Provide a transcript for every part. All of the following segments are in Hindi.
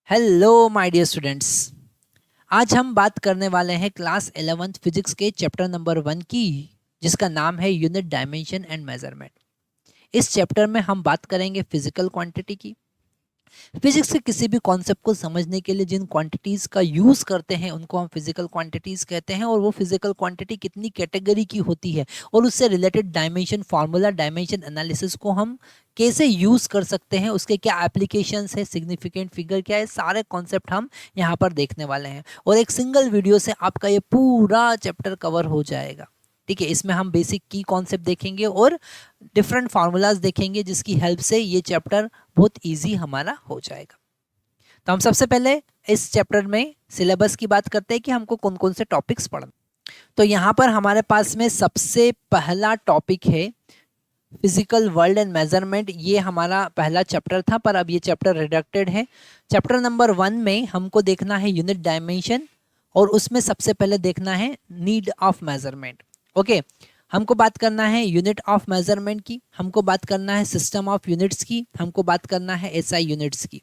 Hello my dear students. आज हम बात करने वाले हैं क्लास 11th फिजिक्स के चैप्टर नंबर 1 की, जिसका नाम है यूनिट डायमेंशन एंड मेजरमेंट। इस चैप्टर में हम बात करेंगे फिजिकल क्वांटिटी की। फिजिक्स के किसी भी कॉन्सेप्ट को समझने के लिए जिन क्वांटिटीज का यूज करते हैं उनको हम फिजिकल क्वांटिटीज कहते हैं, और वो फिजिकल क्वांटिटी कितनी कैटेगरी की होती है और उससे related dimension formula, dimension analysis को हम कैसे यूज कर सकते हैं, उसके क्या एप्लीकेशंस है, सिग्निफिकेंट फिगर क्या है, सारे कॉन्सेप्ट हम यहाँ पर देखने वाले हैं। और एक सिंगल वीडियो से आपका ये पूरा चैप्टर कवर हो जाएगा। ठीक है, इसमें हम बेसिक की कॉन्सेप्ट देखेंगे और डिफरेंट फार्मूलाज देखेंगे, जिसकी हेल्प से ये चैप्टर बहुत इजी हमारा हो जाएगा। तो हम सबसे पहले इस चैप्टर में सिलेबस की बात करते हैं कि हमको कौन कौन से टॉपिक्स पढ़ना। तो यहाँ पर हमारे पास में सबसे पहला टॉपिक है फिजिकल वर्ल्ड एंड मेजरमेंट। ये हमारा पहला चैप्टर था, पर अब ये चैप्टर रिडक्टेड है। चैप्टर नंबर 1 में हमको देखना है यूनिट डायमेंशन, और उसमें सबसे पहले देखना है नीड ऑफ मेजरमेंट। ओके, हमको बात करना है यूनिट ऑफ मेजरमेंट की, हमको बात करना है सिस्टम ऑफ यूनिट्स की, हमको बात करना है एसआई यूनिट्स की,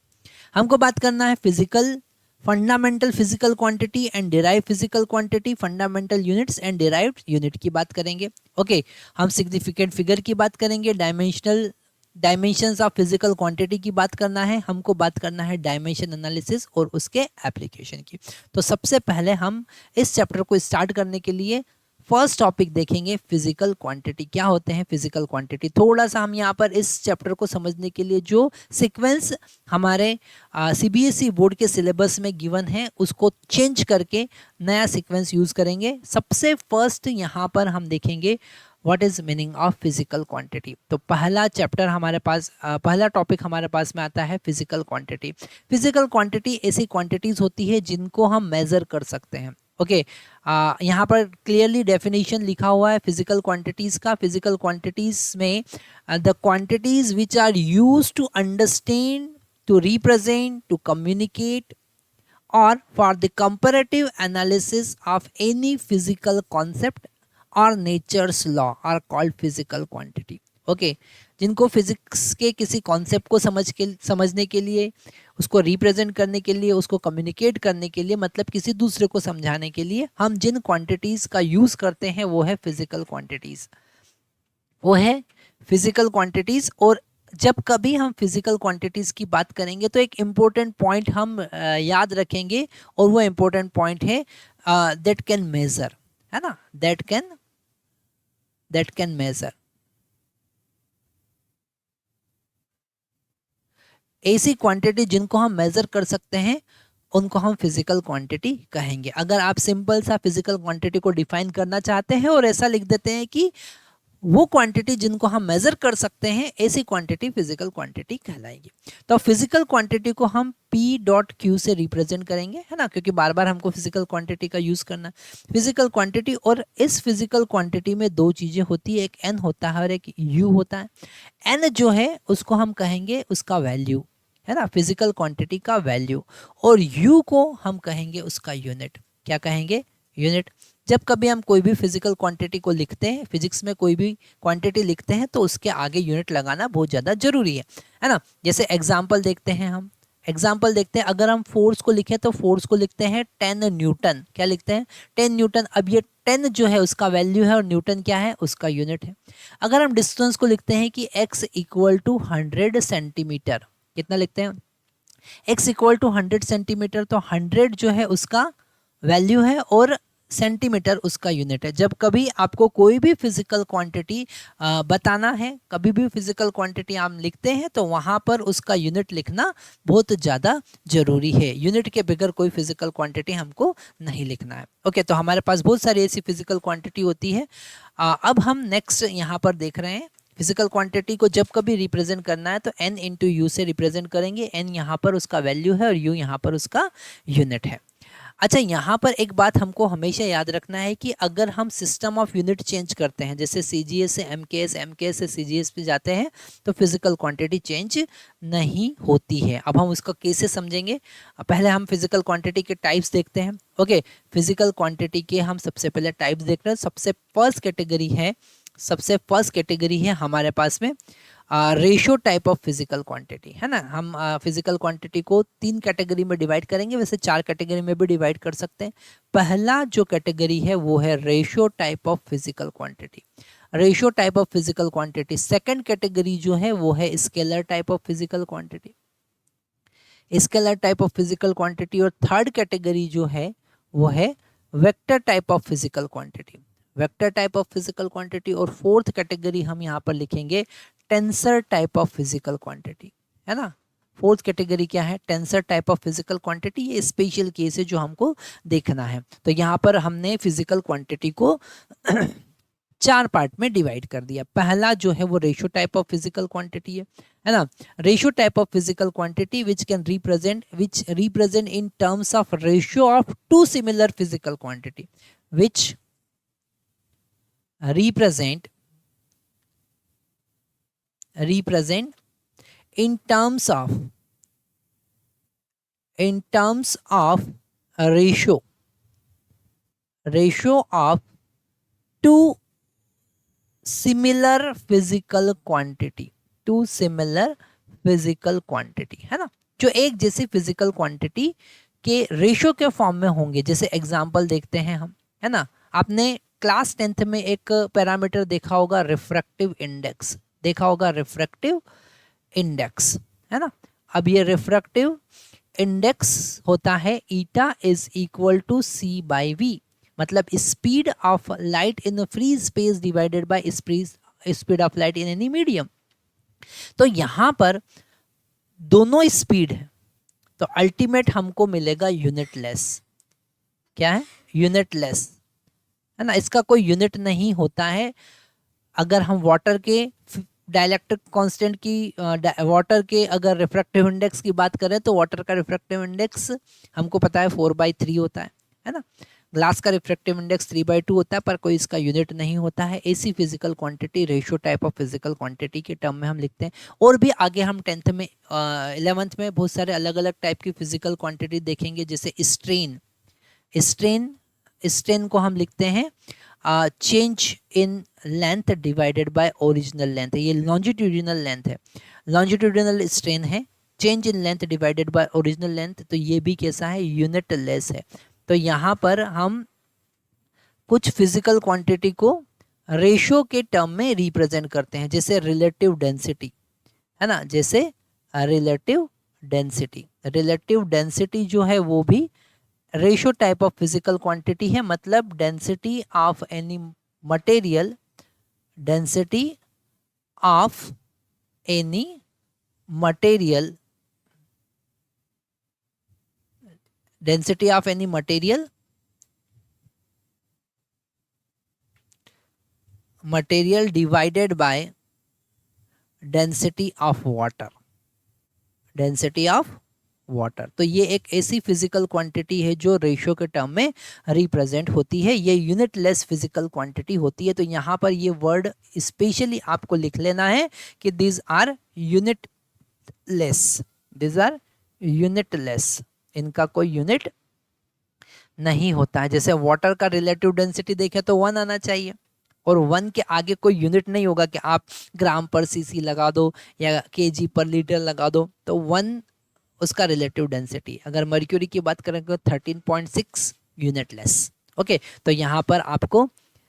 हमको बात करना है physical fundamental physical quantity and derive physical quantity, fundamental units and derived unit की बात करेंगे। ओके, हम सिग्निफिकेंट फिगर की बात करेंगे, डायमेंशंस ऑफ फिजिकल क्वांटिटी की बात करना है, हमको बात करना है डायमेंशन एनालिसिस और उसके एप्लीकेशन की। तो सबसे पहले हम इस चैप्टर को स्टार्ट करने के लिए फर्स्ट टॉपिक देखेंगे फिजिकल क्वांटिटी। क्या होते हैं फिजिकल क्वांटिटी? थोड़ा सा हम यहाँ पर इस चैप्टर को समझने के लिए जो सीक्वेंस हमारे सीबीएसई बोर्ड के सिलेबस में गिवन है उसको चेंज करके नया सीक्वेंस यूज करेंगे। सबसे फर्स्ट यहाँ पर हम देखेंगे what is meaning of physical quantity. तो पहला चैप्टर हमारे पास पहला टॉपिक हमारे पास में आता है फिजिकल क्वांटिटी। फिजिकल क्वांटिटी ऐसी क्वांटिटीज होती है जिनको हम मेजर कर सकते हैं। ओके, यहाँ पर क्लियरली डेफिनेशन लिखा हुआ है फिजिकल क्वांटिटीज का। फिजिकल क्वांटिटीज में the quantities which are use to understand, to represent, to communicate और for the comparative analysis of any physical concept और nature's law are called physical quantity. Okay, जिनको फिजिक्स के किसी कॉन्सेप्ट को समझने के लिए, उसको रिप्रेजेंट करने के लिए, उसको कम्युनिकेट करने के लिए, मतलब किसी दूसरे को समझाने के लिए हम जिन क्वांटिटीज का यूज करते हैं वो है फिजिकल क्वांटिटीज, वो है फिजिकल क्वांटिटीज। और जब कभी हम फिजिकल क्वांटिटीज की बात करेंगे तो एक इम्पोर्टेंट पॉइंट हम याद रखेंगे, और वो इम्पोर्टेंट पॉइंट है दैट कैन मेजर, है ना, दैट कैन मेजर। ऐसी क्वांटिटी जिनको हम मेजर कर सकते हैं उनको हम फिजिकल क्वांटिटी कहेंगे। अगर आप सिंपल सा फिजिकल क्वांटिटी को डिफाइन करना चाहते हैं और ऐसा लिख देते हैं कि वो क्वांटिटी जिनको हम मेजर कर सकते हैं, ऐसी क्वांटिटी फिजिकल क्वांटिटी कहलाएगी। तो फिजिकल क्वांटिटी को हम P.Q से रिप्रेजेंट करेंगे, है ना, क्योंकि बार बार हमको फिजिकल क्वांटिटी का यूज करना है। फिजिकल क्वांटिटी, और इस फिजिकल क्वांटिटी में दो चीजें होती है, एक N होता है और एक U होता है। N जो है उसको हम कहेंगे उसका वैल्यू, है ना, फिजिकल क्वांटिटी का वैल्यू, और U को हम कहेंगे उसका यूनिट। क्या कहेंगे? यूनिट। जब कभी हम कोई भी फिजिकल क्वांटिटी को लिखते हैं, फिजिक्स में कोई भी क्वांटिटी लिखते हैं, तो उसके आगे यूनिट लगाना बहुत ज़्यादा जरूरी है ना। जैसे एग्जाम्पल देखते हैं, हम एग्जाम्पल देखते हैं। अगर हम फोर्स को लिखें तो फोर्स को लिखते हैं 10 न्यूटन। क्या लिखते हैं? 10 न्यूटन। अब ये 10 जो है उसका वैल्यू है और न्यूटन क्या है? उसका यूनिट है। अगर हम डिस्टेंस को लिखते हैं कि x इक्वल टू 100 सेंटीमीटर, कितना लिखते हैं? x इक्वल टू 100 सेंटीमीटर, तो 100 जो है उसका वैल्यू है और सेंटीमीटर उसका यूनिट है। जब कभी आपको कोई भी फिजिकल क्वांटिटी बताना है, कभी भी फिजिकल क्वांटिटी आप लिखते हैं, तो वहाँ पर उसका यूनिट लिखना बहुत ज़्यादा जरूरी है। यूनिट के बगैर कोई फिजिकल क्वांटिटी हमको नहीं लिखना है। ओके, तो हमारे पास बहुत सारी ऐसी फिजिकल क्वांटिटी होती है। अब हम नेक्स्ट यहाँ पर देख रहे हैं, फिजिकल क्वांटिटी को जब कभी रिप्रेजेंट करना है तो N इंटू यू से रिप्रेजेंट करेंगे। N यहाँ पर उसका वैल्यू है और U यहाँ पर उसका यूनिट है। अच्छा, यहाँ पर एक बात हमको हमेशा याद रखना है कि अगर हम सिस्टम ऑफ यूनिट चेंज करते हैं, जैसे सीजीएस से एमकेएस, एमकेएस से सीजीएस पे जाते हैं, तो फिजिकल क्वांटिटी चेंज नहीं होती है। अब हम उसको कैसे समझेंगे? पहले हम फिजिकल क्वांटिटी के टाइप्स देखते हैं। ओके, फिजिकल क्वांटिटी के हम सबसे पहले टाइप्स देख रहे हैं। सबसे फर्स्ट कैटेगरी है हमारे पास में ratio type of physical quantity, है ना। हम फिजिकल क्वांटिटी को 3 कैटेगरी में डिवाइड करेंगे, वैसे 4 कैटेगरी में भी डिवाइड कर सकते हैं। पहला जो कैटेगरी है वो है ratio type of physical quantity, ratio type of physical quantity. Second category जो है वो है scalar type of physical quantity, scalar type of physical quantity. और थर्ड कैटेगरी जो है वो है vector type of physical quantity, vector type of physical quantity. और फोर्थ कैटेगरी हम यहाँ पर लिखेंगे tensor type of physical quantity, है ना। फोर्थ कैटेगरी क्या है? Tensor type of physical quantity. ये स्पेशल केस है जो हमको देखना है। तो यहाँ पर हमने फिजिकल क्वांटिटी को 4 पार्ट में डिवाइड कर दिया। पहला जो है वो ratio type of physical quantity है ना। Ratio type of physical quantity which represent in terms of ratio of two similar physical quantity, which represent in terms of a ratio of two similar physical quantity, है ना, जो एक जैसी फिजिकल क्वांटिटी के रेशियो के फॉर्म में होंगे। जैसे एग्जांपल देखते हैं हम, है ना। आपने क्लास 10th में एक पैरामीटर देखा होगा, रिफ्रैक्टिव इंडेक्स देखा होगा, रिफ्रैक्टिव इंडेक्स, है ना। अब ये रिफ्रैक्टिव इंडेक्स होता है eta is equal to c by v, मतलब speed of light in free space divided by speed of light in any medium. तो यहां पर दोनों स्पीड है, तो अल्टीमेट हमको मिलेगा यूनिटलेस। क्या है? यूनिटलेस, है ना। इसका कोई यूनिट नहीं होता है। अगर हम वाटर के डाइलेक्ट्रिक कांस्टेंट की वाटर के अगर रिफ्रैक्टिव इंडेक्स की बात करें तो वाटर का रिफ्रैक्टिव इंडेक्स हमको पता है 4/3 होता है ना। ग्लास का रिफ्रैक्टिव इंडेक्स 3/2 होता है, पर कोई इसका यूनिट नहीं होता है। ऐसी physical quantity ratio type of physical quantity के टर्म में हम लिखते हैं। और भी आगे हम 10th में 11th में बहुत सारे अलग अलग टाइप की फिजिकल क्वांटिटी देखेंगे। जैसे स्ट्रेन को हम लिखते हैं change in length divided bye original length. ये लॉन्जिट्यूडिनल लेंथ है, लॉन्जिट्यूडिनल स्ट्रेन है, change in length divided bye original length. तो ये भी कैसा है? यूनिटलेस है। तो यहाँ पर हम कुछ फिजिकल क्वांटिटी को रेशियो के टर्म में रिप्रेजेंट करते हैं, जैसे रिलेटिव डेंसिटी, है ना। जैसे रिलेटिव डेंसिटी जो है वो भी ratio type of physical quantity है। मतलब density of any material, density of any material divided by density of water. तो ये एक ऐसी फिजिकल क्वांटिटी है जो रेशियो के टर्म में रिप्रेजेंट होती है। ये यूनिटलेस फिजिकल क्वांटिटी होती है। तो यहाँ पर ये वर्ड स्पेशली आपको लिख लेना है कि दिस आर यूनिटलेस, इनका कोई यूनिट नहीं होता है। जैसे वाटर का रिलेटिव डेंसिटी देखें तो 1 आना चाहिए, और 1 के आगे कोई यूनिट नहीं होगा कि आप ग्राम पर सीसी लगा दो या केजी पर लीटर लगा दो। तो 1 उसका रिलेटिव डेंसिटी। अगर मर्क्यूरी की बात करें तो 13.6 यूनिटलेस। ओके, तो यहाँ पर आपको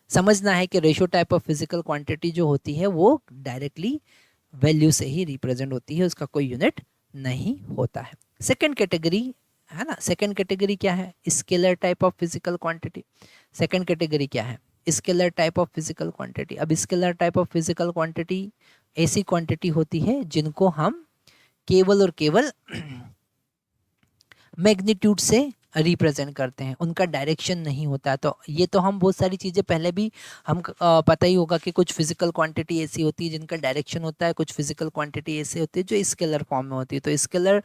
समझना है कि ratio type of physical quantity जो होती है वो डायरेक्टली वैल्यू से ही रिप्रेजेंट होती है, उसका कोई यूनिट नहीं होता है। सेकेंड कैटेगरी, है ना, सेकेंड कैटेगरी क्या है? Scalar type of physical quantity. Second category क्या है? Scalar type of physical quantity. अब scalar type of physical quantity ऐसी क्वांटिटी होती है जिनको हम केवल और केवल मैग्नीट्यूड से रिप्रेजेंट करते हैं, उनका डायरेक्शन नहीं होता है। तो ये तो हम बहुत सारी चीज़ें पहले भी हम पता ही होगा कि कुछ फिजिकल क्वांटिटी ऐसी होती है जिनका डायरेक्शन होता है, कुछ फिजिकल क्वांटिटी ऐसी होती है जो स्केलर फॉर्म में होती है। तो scalar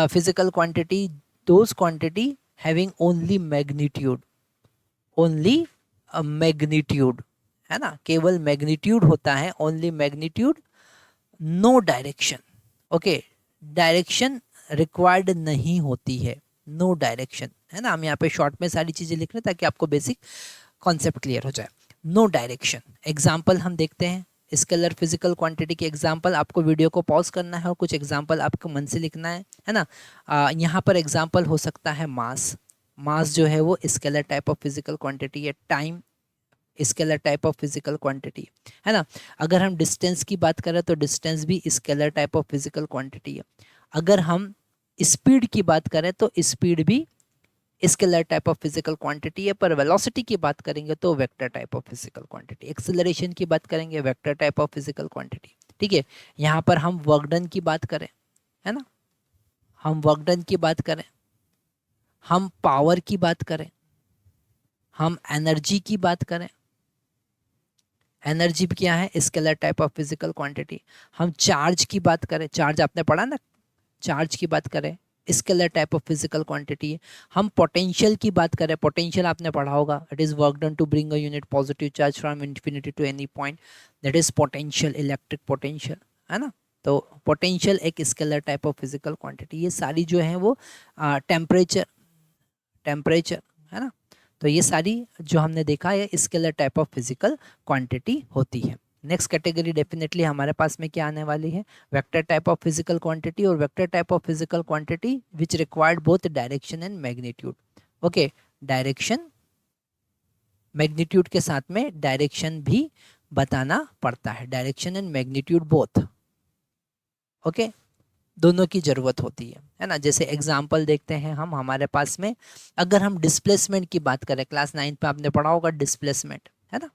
physical quantity those quantity having only magnitude, है ना, केवल मैग्नीट्यूड होता है, only magnitude, no direction. Okay, direction required नहीं होती है, नो डायरेक्शन, है ना। हम यहाँ पे शॉर्ट में सारी चीज़ें लिख रहे हैं ताकि आपको बेसिक कॉन्सेप्ट क्लियर हो जाए। No direction. एग्जाम्पल हम देखते हैं, स्केलर फिजिकल क्वांटिटी के एग्जांपल आपको वीडियो को पॉज करना है और कुछ एग्जांपल आपको मन से लिखना है ना। यहाँ पर एग्जांपल हो सकता है मास। मास जो है वो scalar type of physical quantity है। Time scalar type of physical quantity है ना। अगर हम डिस्टेंस की बात करें तो डिस्टेंस भी scalar type of physical quantity है। अगर हम स्पीड की बात करें तो स्पीड भी scalar type of physical quantity है। पर वेलोसिटी की बात करेंगे तो vector type of physical quantity. Acceleration की बात करेंगे vector type of physical quantity. ठीक है, यहाँ पर हम वर्क डन की बात करें, है ना, हम वर्क डन की बात करें, हम पावर की बात करें, हम एनर्जी की बात करें, एनर्जी भी क्या है, scalar type of physical quantity. हम चार्ज की बात करें, चार्ज आपने पढ़ा ना, चार्ज की बात करें, scalar type of physical quantity है। हम पोटेंशियल की बात करें, पोटेंशियल आपने पढ़ा होगा, it is work done to bring a unit positive charge from infinity to any point, that is potential, electric potential, है ना। तो पोटेंशियल एक scalar type of physical quantity. ये सारी जो है वो टेम्परेचर, टेम्परेचर, है ना। तो ये सारी जो हमने देखा है scalar type of physical quantity होती है। नेक्स्ट कैटेगरी डेफिनेटली हमारे पास में क्या आने वाली है, vector type of physical quantity और vector type of physical quantity which required both direction and magnitude. Okay, direction, magnitude के साथ में डायरेक्शन भी बताना पड़ता है, direction and magnitude both. Okay, दोनों की जरूरत होती है ना। जैसे एग्जाम्पल देखते हैं हम, हमारे पास में अगर हम डिस्प्लेसमेंट की बात करें, क्लास 9 में आपने पढ़ा होगा डिस्प्लेसमेंट, है ना।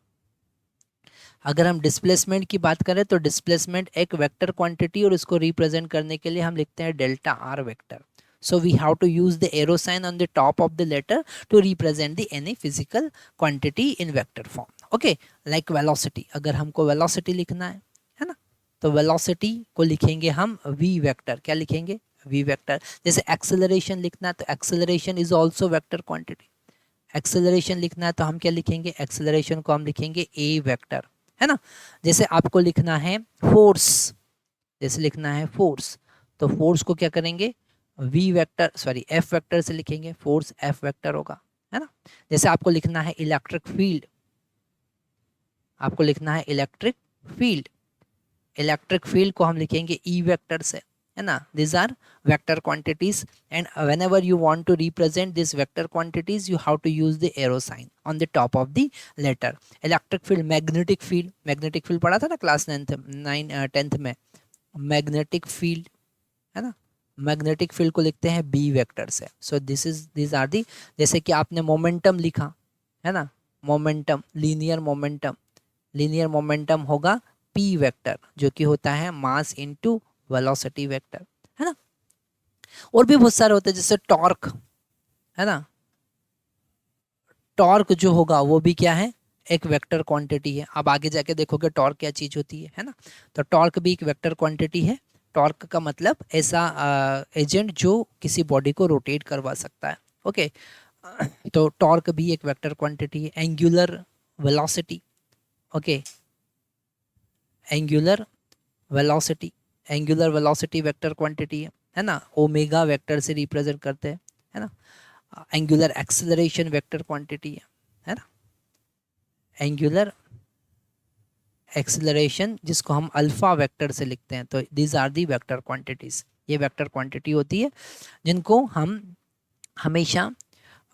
अगर हम डिस्प्लेसमेंट की बात करें तो डिस्प्लेसमेंट एक वेक्टर क्वांटिटी और इसको रिप्रेजेंट करने के लिए हम लिखते हैं delta R vector. So we have to use the arrow sign on the top of the letter to represent the any physical quantity in vector form. Okay, like velocity, अगर हमको velocity लिखना है ना, तो velocity को लिखेंगे हम v वेक्टर। क्या लिखेंगे, v वेक्टर। जैसे acceleration लिखना है तो acceleration is also vector quantity। acceleration लिखना है तो हम क्या लिखेंगे, acceleration को हम लिखेंगे a वेक्टर, है ना। जैसे आपको लिखना है फोर्स, जैसे लिखना है फोर्स, तो फोर्स को क्या करेंगे, v vector, sorry f vector से लिखेंगे, फोर्स f वेक्टर होगा, है ना। जैसे आपको लिखना है इलेक्ट्रिक फील्ड, आपको लिखना है इलेक्ट्रिक फील्ड, इलेक्ट्रिक फील्ड को हम लिखेंगे e वेक्टर से, है ना। these are vector quantities and whenever you want to represent this vector quantities you have to use the arrow sign on the top of the letter। electric field, magnetic field, magnetic field पढ़ा था ना क्लास 10th में, magnetic field, है ना। मैग्नेटिक फील्ड को लिखते हैं बी वेक्टर से। सो दिस आर दी, जैसे कि आपने मोमेंटम लिखा है ना, momentum, linear momentum, linear momentum होगा पी वेक्टर, जो कि होता है मास इनटू वेलोसिटी वेक्टर, है ना। और भी बहुत सारे होते हैं, जैसे टॉर्क, है ना, टॉर्क जो होगा वो भी क्या है, एक वेक्टर क्वांटिटी है। अब आगे जाके देखोगे टॉर्क क्या चीज होती है ना। तो टॉर्क भी एक वेक्टर क्वांटिटी है। टॉर्क का मतलब ऐसा एजेंट जो किसी बॉडी को रोटेट करवा सकता है। ओके, तो टॉर्क भी एक वेक्टर क्वांटिटी है। Angular velocity, okay, angular velocity, angular velocity vector quantity है ना, ओमेगा वेक्टर से रिप्रेजेंट करते हैं, है ना। एंगुलर एक्सेलरेशन वेक्टर क्वांटिटी है ना, एंगुलर एक्सेलरेशन जिसको हम अल्फा वेक्टर से लिखते हैं। तो these are the vector quantities, ये वेक्टर क्वांटिटी होती है जिनको हम हमेशा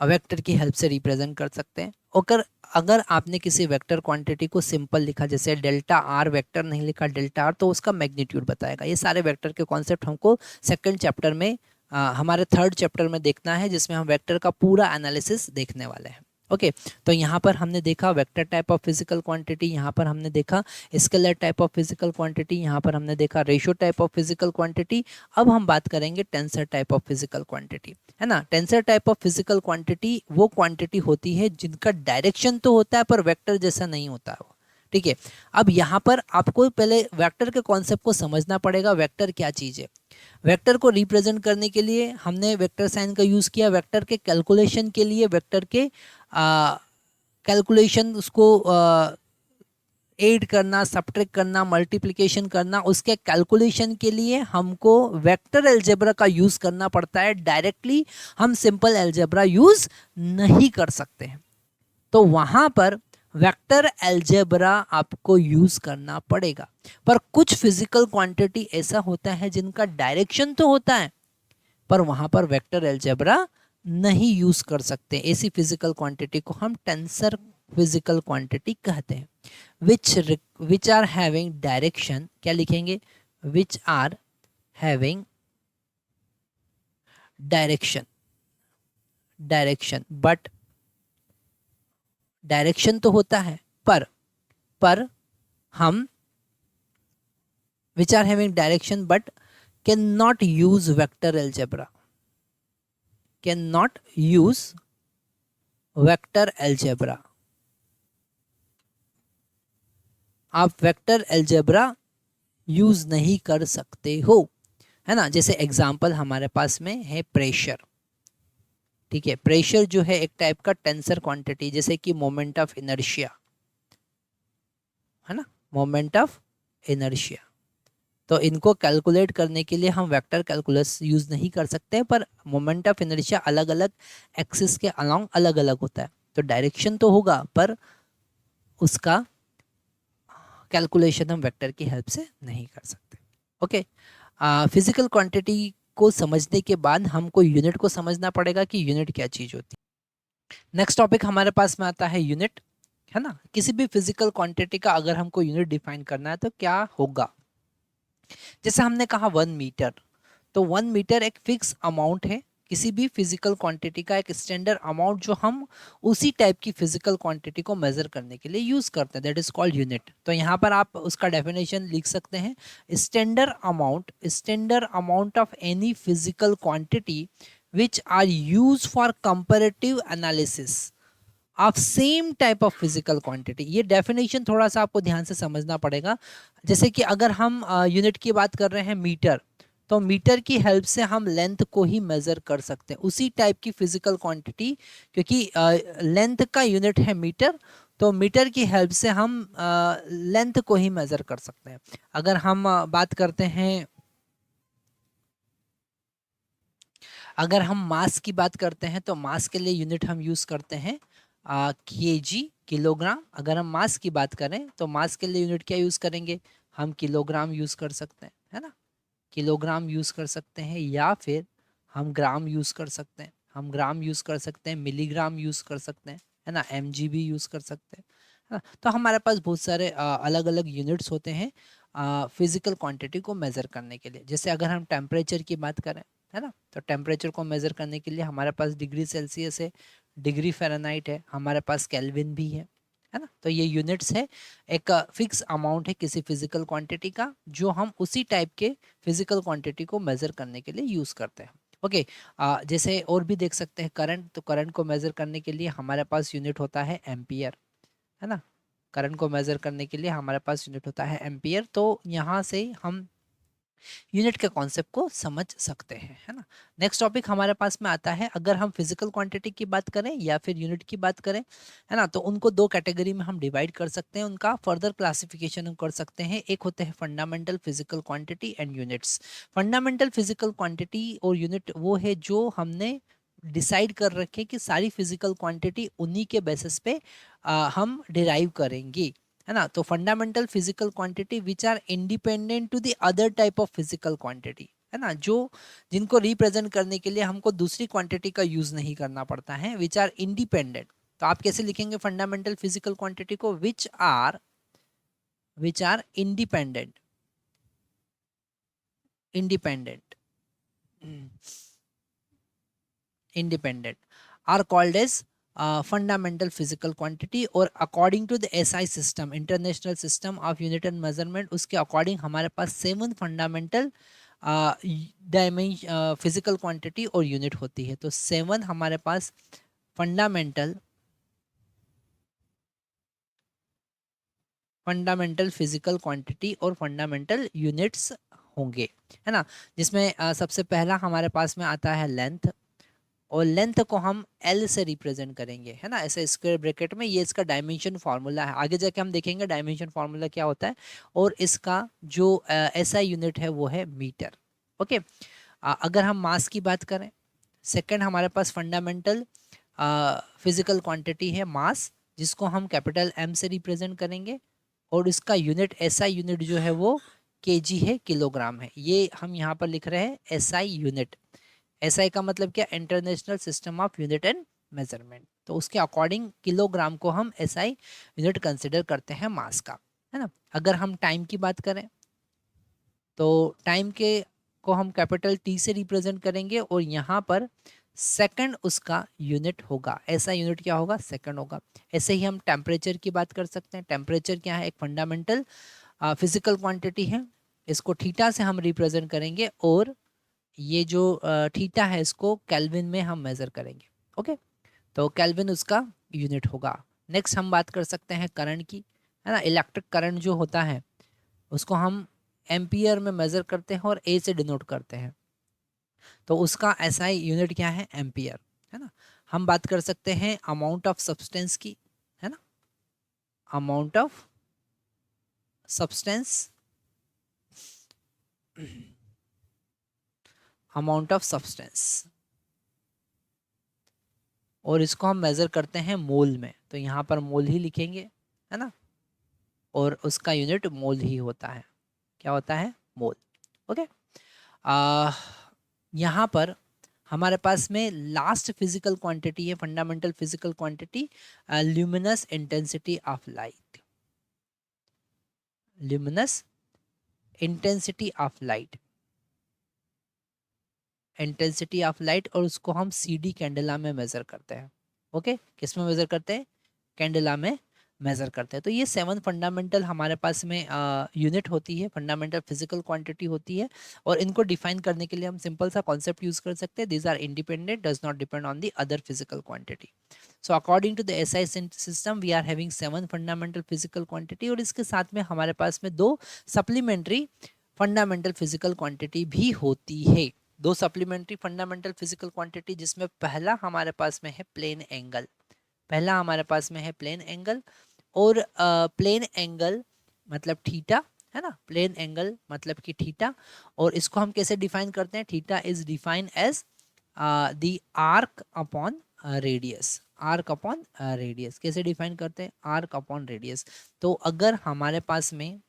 वेक्टर की हेल्प से रिप्रेजेंट कर सकते हैं। और अगर आपने किसी वेक्टर क्वांटिटी को सिंपल लिखा, जैसे डेल्टा आर वेक्टर नहीं लिखा, डेल्टा आर, तो उसका मैग्नीट्यूड बताएगा। ये सारे वेक्टर के कॉन्सेप्ट हमको सेकंड चैप्टर में हमारे थर्ड चैप्टर में देखना है, जिसमें हम वेक्टर का पूरा एनालिसिस देखने वाले हैं। ओके, तो यहाँ पर हमने देखा vector type of physical quantity, यहाँ पर हमने देखा scalar type of physical quantity, यहाँ पर हमने देखा ratio type of physical quantity. अब हम बात करेंगे tensor type of physical quantity, है ना। Tensor type of physical quantity वो क्वांटिटी होती है जिनका डायरेक्शन तो होता है पर वेक्टर जैसा नहीं होता है, ठीक है। अब यहाँ पर आपको पहले वेक्टर के कॉन्सेप्ट को समझना पड़ेगा, वेक्टर क्या चीज़ है। वेक्टर को रिप्रेजेंट करने के लिए हमने वेक्टर साइन का यूज़ किया, वेक्टर के कैलकुलेशन के लिए, वेक्टर के कैलकुलेशन उसको ऐड करना, सब्ट्रैक्ट करना, मल्टीप्लिकेशन करना, उसके कैलकुलेशन के लिए हमको वेक्टर अलजेब्रा का यूज़ करना पड़ता है। डायरेक्टली हम सिंपल अलजेब्रा यूज़ नहीं कर सकते हैं। तो वहाँ पर वेक्टर अलजेब्रा आपको यूज करना पड़ेगा। पर कुछ फिजिकल क्वांटिटी ऐसा होता है जिनका डायरेक्शन तो होता है पर वहां पर वेक्टर अलजेब्रा नहीं यूज कर सकते। ऐसी फिजिकल क्वांटिटी को हम टेंसर फिजिकल क्वांटिटी कहते हैं। विच आर हैविंग डायरेक्शन, क्या लिखेंगे, which are having direction, direction but, direction तो होता है पर हम which are having direction but can not use vector algebra, can not use vector algebra. आप वेक्टर अलजेब्रा यूज नहीं कर सकते हो, है ना। जैसे एग्जांपल हमारे पास में है प्रेशर, ठीक है। प्रेशर जो है एक टाइप का टेंसर क्वांटिटी, जैसे कि मोमेंट ऑफ इनर्शिया, है ना, मोमेंट ऑफ इनर्शिया। तो इनको कैलकुलेट करने के लिए हम वेक्टर कैलकुलस यूज नहीं कर सकते, पर मोमेंट ऑफ इनर्शिया अलग अलग एक्सिस के अलोंग अलग अलग होता है। तो डायरेक्शन तो होगा पर उसका कैलकुलेशन हम वेक्टर की हेल्प से नहीं कर सकते। ओके, फिजिकल क्वांटिटी को समझने के बाद हमको यूनिट को समझना पड़ेगा कि यूनिट क्या चीज होती है। नेक्स्ट टॉपिक हमारे पास में आता है यूनिट, है ना। किसी भी फिजिकल क्वांटिटी का अगर हमको यूनिट डिफाइन करना है तो क्या होगा। जैसे हमने कहा 1 मीटर, तो 1 मीटर एक फिक्स अमाउंट है किसी भी फिजिकल क्वांटिटी का, एक स्टैंडर्ड अमाउंट जो हम उसी टाइप की फिजिकल क्वांटिटी को मेजर करने के लिए यूज करते हैं, दैट इज कॉल्ड यूनिट। तो यहाँ पर आप उसका डेफिनेशन लिख सकते हैं, standard amount of any physical quantity which are use for comparative analysis of same type of physical quantity. ये डेफिनेशन थोड़ा सा आपको ध्यान से समझना पड़ेगा। जैसे कि अगर हम यूनिट की बात कर रहे हैं मीटर, तो मीटर की हेल्प से हम लेंथ को ही मेजर कर सकते हैं, उसी टाइप की फिजिकल क्वांटिटी, क्योंकि लेंथ का यूनिट है मीटर, तो मीटर की हेल्प से हम लेंथ को ही मेजर कर सकते हैं। अगर हम बात करते हैं, अगर हम मास की बात करते हैं तो मास के लिए यूनिट हम यूज करते हैं केजी, किलोग्राम। अगर हम मास की बात करें तो मास के लिए यूनिट क्या यूज करेंगे, हम किलोग्राम यूज कर सकते हैं, है ना, किलोग्राम यूज कर सकते हैं, या फिर हम ग्राम यूज कर सकते हैं, हम ग्राम यूज कर सकते हैं, मिलीग्राम यूज कर सकते हैं, है ना, mg भी यूज कर सकते हैं, है ना। तो हमारे पास बहुत सारे अलग अलग यूनिट्स होते हैं फिजिकल क्वांटिटी को मेजर करने के लिए। जैसे अगर हम टेम्परेचर की बात करें, है ना, तो टेम्परेचर को मेजर करने के लिए हमारे पास डिग्री सेल्सियस है, डिग्री फ़ारेनहाइट है, हमारे पास केल्विन भी है ना। तो ये यूनिट्स है, एक फिक्स अमाउंट है किसी फिजिकल क्वांटिटी का जो हम उसी टाइप के फिजिकल क्वांटिटी को मेजर करने के लिए यूज करते हैं। ओके, जैसे और भी देख सकते हैं करंट, तो करंट को मेजर करने के लिए हमारे पास यूनिट होता है एम्पियर, है ना। करंट को मेजर करने के लिए हमारे पास यूनिट होता है एम्पियर। तो यहाँ से हम यूनिट के कॉन्सेप्ट को समझ सकते हैं, है ना। नेक्स्ट टॉपिक हमारे पास में आता है, अगर हम फिजिकल क्वांटिटी की बात करें या फिर यूनिट की बात करें, है ना, तो उनको दो कैटेगरी में हम डिवाइड कर सकते हैं, उनका फर्दर क्लासिफिकेशन हम कर सकते हैं। एक होते हैं fundamental physical quantity and units. Fundamental physical quantity और यूनिट वो है जो हमने डिसाइड कर रखे कि सारी फिजिकल क्वांटिटी उन्हीं के बेसिस पे हम डिराइव करेंगे, है ना। तो fundamental physical quantity which are independent to the other type of physical quantity, है ना, जो जिनको रिप्रेजेंट करने के लिए हमको दूसरी क्वांटिटी का यूज नहीं करना पड़ता है, विच आर इंडिपेंडेंट। तो आप कैसे लिखेंगे फंडामेंटल फिजिकल क्वांटिटी को, which are independent, independent, independent are called as fundamental physical quantity। और according to the SI system, international system of unit and measurement, उसके अकॉर्डिंग हमारे पास 7 फंडामेंटल डायमेंशन फिजिकल क्वांटिटी और यूनिट होती है। तो 7 हमारे पास फंडामेंटल फिजिकल क्वांटिटी और फंडामेंटल यूनिट्स होंगे, है ना। जिसमें सबसे पहला हमारे पास में आता है लेंथ, और लेंथ को हम L से रिप्रेजेंट करेंगे, है ना, ऐसे स्क्वायर ब्रैकेट में। ये इसका डायमेंशन फार्मूला है, आगे जाके हम देखेंगे डायमेंशन फार्मूला क्या होता है। और इसका जो SI यूनिट है वो है मीटर। ओके, अगर हम मास की बात करें, सेकंड हमारे पास फंडामेंटल फिजिकल क्वांटिटी है मास। जिसको हम कैपिटल M से रिप्रेजेंट करेंगे, और इसका यूनिट SI यूनिट जो है वो kg है, किलोग्राम है। ये हम यहाँ पर लिख रहे हैं SI यूनिट। SI का मतलब क्या, international system of unit and measurement. तो उसके अकॉर्डिंग किलोग्राम को हम SI यूनिट कंसिडर करते हैं मास का, है ना। अगर हम टाइम की बात करें तो टाइम के को हम कैपिटल T से रिप्रेजेंट करेंगे, और यहाँ पर सेकंड उसका यूनिट होगा। ऐसा यूनिट क्या होगा, सेकंड होगा। ऐसे ही हम टेम्परेचर की बात कर सकते हैं। टेम्परेचर क्या है, एक फंडामेंटल फिजिकल क्वांटिटी है। इसको थीटा से हम रिप्रेजेंट करेंगे, और ये जो थीटा है इसको केल्विन में हम मेजर करेंगे। ओके, तो केल्विन उसका यूनिट होगा। नेक्स्ट हम बात कर सकते हैं करंट की, है ना। इलेक्ट्रिक करंट जो होता है उसको हम एम्पियर में मेजर करते हैं और ए से डिनोट करते हैं, तो उसका SI यूनिट क्या है, एम्पियर, है ना। हम बात कर सकते हैं अमाउंट ऑफ सब्सटेंस की, है ना। Amount of substance, amount of substance, और इसको हम मेजर करते हैं मोल में, तो यहाँ पर मोल ही लिखेंगे, है ना। और उसका यूनिट मोल ही होता है। क्या होता है, मोल। ओके, यहाँ पर हमारे पास में लास्ट फिजिकल क्वांटिटी है, fundamental physical quantity, luminous intensity of light. Luminous intensity of light, intensity of light, और उसको हम CD कैंडेला में मेजर करते हैं। ओके, किस में मेजर करते हैं, कैंडेला में मेजर करते हैं। तो ये 7 फंडामेंटल हमारे पास में यूनिट होती है, फंडामेंटल फिजिकल क्वांटिटी होती है, और इनको डिफाइन करने के लिए हम सिंपल सा कॉन्सेप्ट यूज कर सकते हैं, this are independent, does not depend on the other physical quantity. So according to the SI system we are having 7 fundamental physical quantity, और इसके साथ में हमारे पास में 2 सप्लीमेंट्री फंडामेंटल फिजिकल क्वांटिटी भी होती है। 2 सप्लीमेंट्री फंडामेंटल फिजिकल क्वांटिटी, जिसमें पहला हमारे पास में है प्लेन एंगल। पहला हमारे पास में है प्लेन एंगल, और प्लेन एंगल मतलब थीटा, है ना। प्लेन एंगल मतलब कि थीटा, और इसको हम कैसे डिफाइन करते हैं, theta is defined as the arc upon radius. Arc upon radius कैसे डिफाइन करते हैं, आर्क अपॉन रेडियस। तो अगर हमारे पास में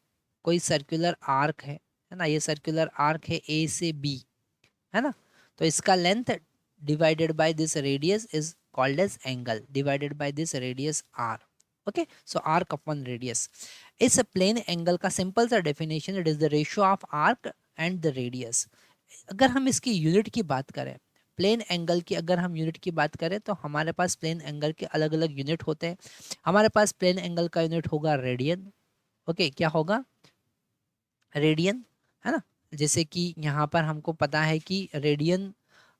कोई सर्कुलर आर्क है ना, ये सर्कुलर आर्क है A से B, है ना, तो इसका length divided by this radius is called as angle, divided by this radius R। Okay, so arc upon radius. इस प्लेन एंगल का सिंपल सा definition, it is the ratio of arc and the radius. अगर हम इसकी यूनिट की बात करें, प्लेन एंगल की अगर हम यूनिट की बात करें, तो हमारे पास प्लेन एंगल के अलग अलग यूनिट होते हैं। हमारे पास प्लेन एंगल का यूनिट होगा रेडियन। ओके, क्या होगा, रेडियन, है ना। जैसे कि यहाँ पर हमको पता है कि radian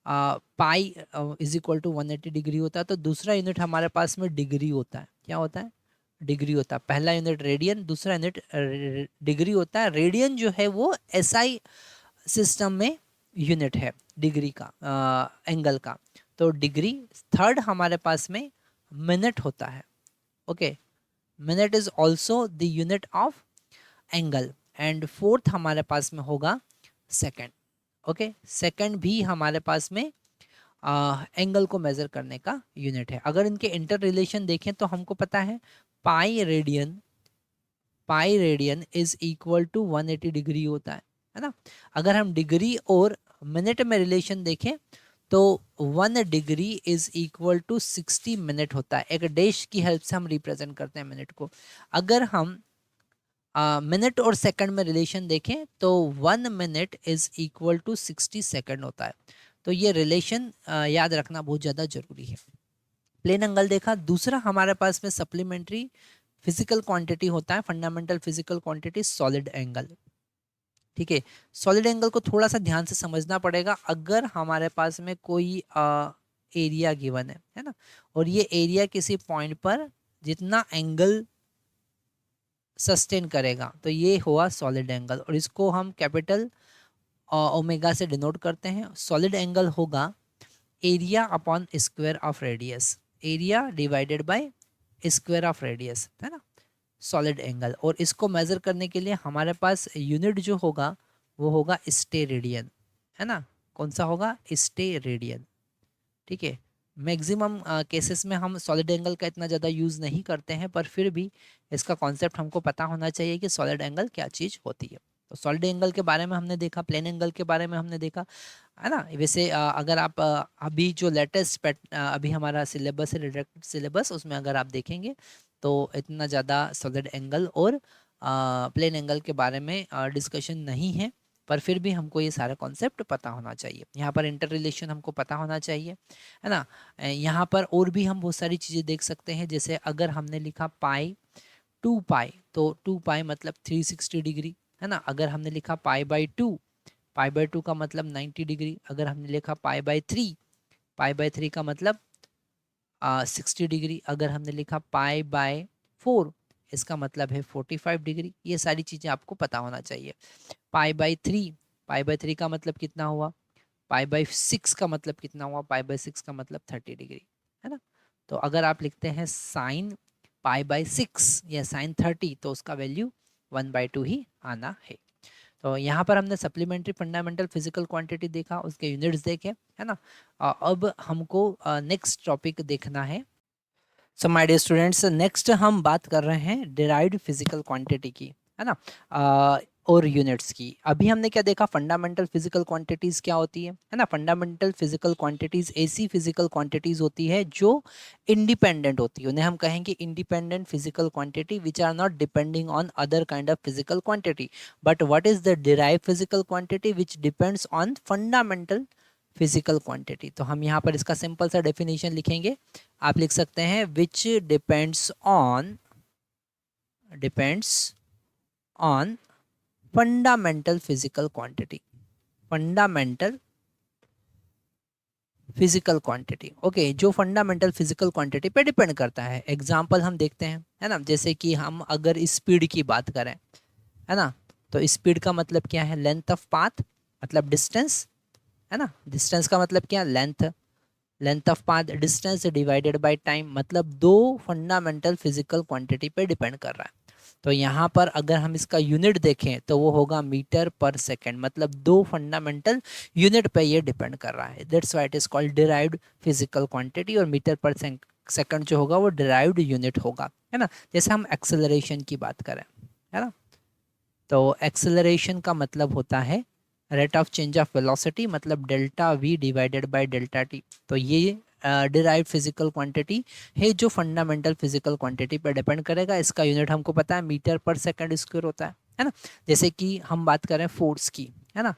pi is equal to 180 degree होता है, तो दूसरा यूनिट हमारे पास में डिग्री होता है। क्या होता है, डिग्री होता है। पहला यूनिट रेडियन, दूसरा यूनिट डिग्री होता है। रेडियन जो है वो SI सिस्टम में यूनिट है डिग्री का, एंगल का, तो डिग्री। थर्ड हमारे पास में मिनट होता है। Okay, minute is also the unit of angle, and fourth हमारे पास में होगा सेकंड। ओके, सेकंड भी हमारे पास में एंगल को मेजर करने का यूनिट है। अगर इनके इंटर रिलेशन देखें तो हमको पता है pi radian is equal to 180 degree होता है ना। अगर हम डिग्री और मिनट में रिलेशन देखें तो 1 degree is equal to 60 minute होता है। एक डैश की हेल्प से हम रिप्रेजेंट करते हैं मिनट को। अगर हम मिनट और सेकंड में रिलेशन देखें तो 1 minute is equal to 60 second होता है। तो ये रिलेशन याद रखना बहुत ज़्यादा जरूरी है। प्लेन एंगल देखा। दूसरा हमारे पास में सप्लीमेंट्री फिजिकल क्वांटिटी होता है, fundamental physical quantity, solid angle. ठीक है, सॉलिड एंगल को थोड़ा सा ध्यान से समझना पड़ेगा। अगर हमारे पास में कोई एरिया गिवन है ना, और ये एरिया किसी पॉइंट पर जितना एंगल सस्टेन करेगा, तो ये हुआ सॉलिड एंगल, और इसको हम कैपिटल ओमेगा से डिनोट करते हैं। सॉलिड एंगल होगा area upon square of radius, area divided by square of radius, है ना, सॉलिड एंगल। और इसको मेजर करने के लिए हमारे पास यूनिट जो होगा वो होगा स्टे रेडियन, है ना। कौन सा होगा, स्टे रेडियन। ठीक है, मैक्सिमम केसेस में हम सॉलिड एंगल का इतना ज़्यादा यूज़ नहीं करते हैं, पर फिर भी इसका कॉन्सेप्ट हमको पता होना चाहिए कि सॉलिड एंगल क्या चीज़ होती है। तो सॉलिड एंगल के बारे में हमने देखा, प्लेन एंगल के बारे में हमने देखा, है ना। वैसे अगर आप अभी जो लेटेस्ट अभी हमारा सिलेबस है, रिडक्टेड सिलेबस, उसमें अगर आप देखेंगे तो इतना ज़्यादा सॉलिड एंगल और प्लेन एंगल के बारे में डिस्कशन नहीं है, पर फिर भी हमको ये सारा कॉन्सेप्ट पता होना चाहिए। यहाँ पर इंटर रिलेशन हमको पता होना चाहिए, है ना। यहाँ पर और भी हम बहुत सारी चीज़ें देख सकते हैं, जैसे अगर हमने लिखा पाई 2 पाई, तो 2 पाई मतलब 360 डिग्री, है ना। अगर हमने लिखा पाई/2, पाई/2 का मतलब 90 डिग्री। अगर हमने लिखा पाई/3, पाई/3 का मतलब 60 डिग्री। अगर हमने लिखा पाई/4, इसका मतलब है 45 डिग्री। ये सारी चीज़ें आपको पता होना चाहिए। पाई/3, पाई/3 का मतलब कितना हुआ, पाई/6 का मतलब कितना हुआ, पाई/6 का मतलब 30 डिग्री, है ना। तो अगर आप लिखते हैं साइन पाई/6 या साइन 30, तो उसका वैल्यू 1/2 ही आना है। तो यहाँ पर हमने सप्लीमेंट्री फंडामेंटल फिजिकल क्वांटिटी देखा, उसके यूनिट्स देखे, है ना। अब हमको नेक्स्ट टॉपिक देखना है। So my dear students, next हम बात कर रहे हैं डिराइव्ड फिजिकल क्वांटिटी की, है ना, और यूनिट्स की। अभी हमने क्या देखा, फंडामेंटल फिजिकल क्वांटिटीज़ क्या होती है ना। फंडामेंटल फिजिकल क्वांटिटीज़ ऐसी फिजिकल क्वांटिटीज़ होती है जो इंडिपेंडेंट होती है, उन्हें हम कहेंगे independent physical quantity, which are not depending on other kind of physical quantity. But what is the derived physical quantity which depends on fundamental physical quantity. तो हम यहाँ पर इसका सिंपल सा डेफिनेशन लिखेंगे। आप लिख सकते हैं विच depends on fundamental physical quantity, fundamental physical quantity. Okay, जो फंडामेंटल फिजिकल क्वांटिटी पे डिपेंड करता है। एग्जांपल हम देखते हैं, है ना। जैसे कि हम अगर स्पीड की बात करें, है ना, तो स्पीड का मतलब क्या है, लेंथ ऑफ पाथ, मतलब डिस्टेंस, है ना। डिस्टेंस का मतलब क्या, length, length of path distance divided by time, मतलब दो फंडामेंटल फिजिकल क्वांटिटी पे डिपेंड कर रहा है। तो यहाँ पर अगर हम इसका यूनिट देखें तो वो होगा मीटर पर सेकंड, मतलब दो फंडामेंटल यूनिट पे ये डिपेंड कर रहा है। That's why it is called derived physical quantity, और मीटर पर सेकंड जो होगा वो डिराइव्ड यूनिट होगा, है ना। जैसे हम एक्सेलरेशन की बात करें, है ना, तो एक्सेलरेशन का मतलब होता है rate of change of velocity, मतलब delta v divided by delta t. तो ये डिराइव फिजिकल क्वांटिटी है जो फंडामेंटल फिजिकल क्वांटिटी पर डिपेंड करेगा। इसका यूनिट हमको पता है, मीटर पर सेकंड स्क्वायर होता है ना। जैसे कि हम बात करें फोर्स की, है ना,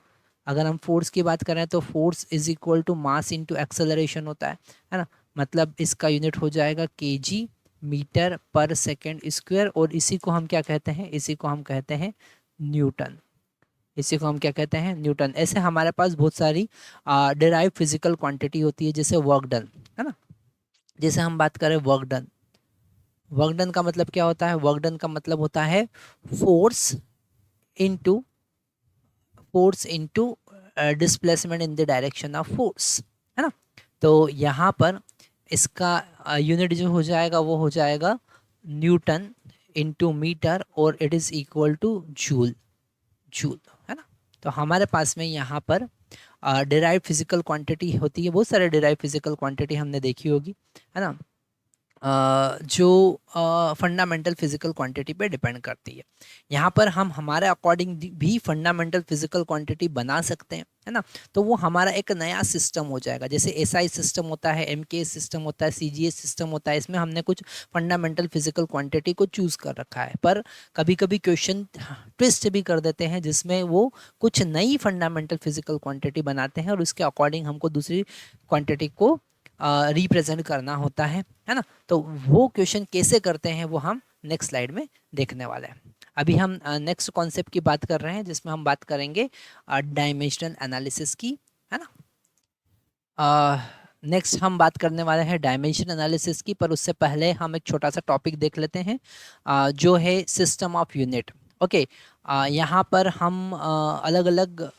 अगर हम फोर्स की बात करें तो force is equal to mass into acceleration होता है ना। मतलब इसका यूनिट हो जाएगा KG metre per second square, और इसी को हम क्या कहते हैं, इसी को हम कहते हैं न्यूटन, इसी को हम क्या कहते हैं, न्यूटन। ऐसे हमारे पास बहुत सारी डिराइव फिजिकल क्वांटिटी होती है, जैसे वर्क डन, है ना। जैसे हम बात करें वर्क डन, वर्क डन का मतलब क्या होता है, वर्क डन का मतलब होता है force into displacement in the direction of force, है ना। तो यहाँ पर इसका यूनिट जो हो जाएगा वो हो जाएगा न्यूटन इनटू मीटर, और it is equal two joule, joule, है ना। तो हमारे पास में यहाँ पर डिराइव फिजिकल क्वांटिटी होती है, बहुत सारे डिराइव फिजिकल क्वांटिटी हमने देखी होगी, है ना, जो फंडामेंटल फिजिकल क्वांटिटी पे डिपेंड करती है। यहाँ पर हम हमारे अकॉर्डिंग भी फंडामेंटल फिजिकल क्वांटिटी बना सकते हैं, है ना। तो वो हमारा एक नया सिस्टम हो जाएगा, जैसे एसआई सिस्टम होता है, एमके सिस्टम होता है, सीजीएस सिस्टम होता है। इसमें हमने कुछ फंडामेंटल फिजिकल क्वांटिटी को चूज़ कर रखा है, पर कभी कभी क्वेश्चन ट्विस्ट भी कर देते हैं, जिसमें वो कुछ नई फंडामेंटल फिजिकल क्वांटिटी बनाते हैं, और उसके अकॉर्डिंग हमको दूसरी क्वांटिटी को रिप्रेजेंट करना होता है ना। तो वो क्वेश्चन कैसे करते हैं वो हम नेक्स्ट स्लाइड में देखने वाले हैं। अभी हम नेक्स्ट कॉन्सेप्ट की बात कर रहे हैं, जिसमें हम बात करेंगे डायमेंशनल एनालिसिस की, है ना। नेक्स्ट हम बात करने वाले हैं डायमेंशन एनालिसिस की, पर उससे पहले हम एक छोटा सा टॉपिक देख लेते हैं, जो है सिस्टम ऑफ यूनिट। ओके, यहाँ पर हम अलग अलग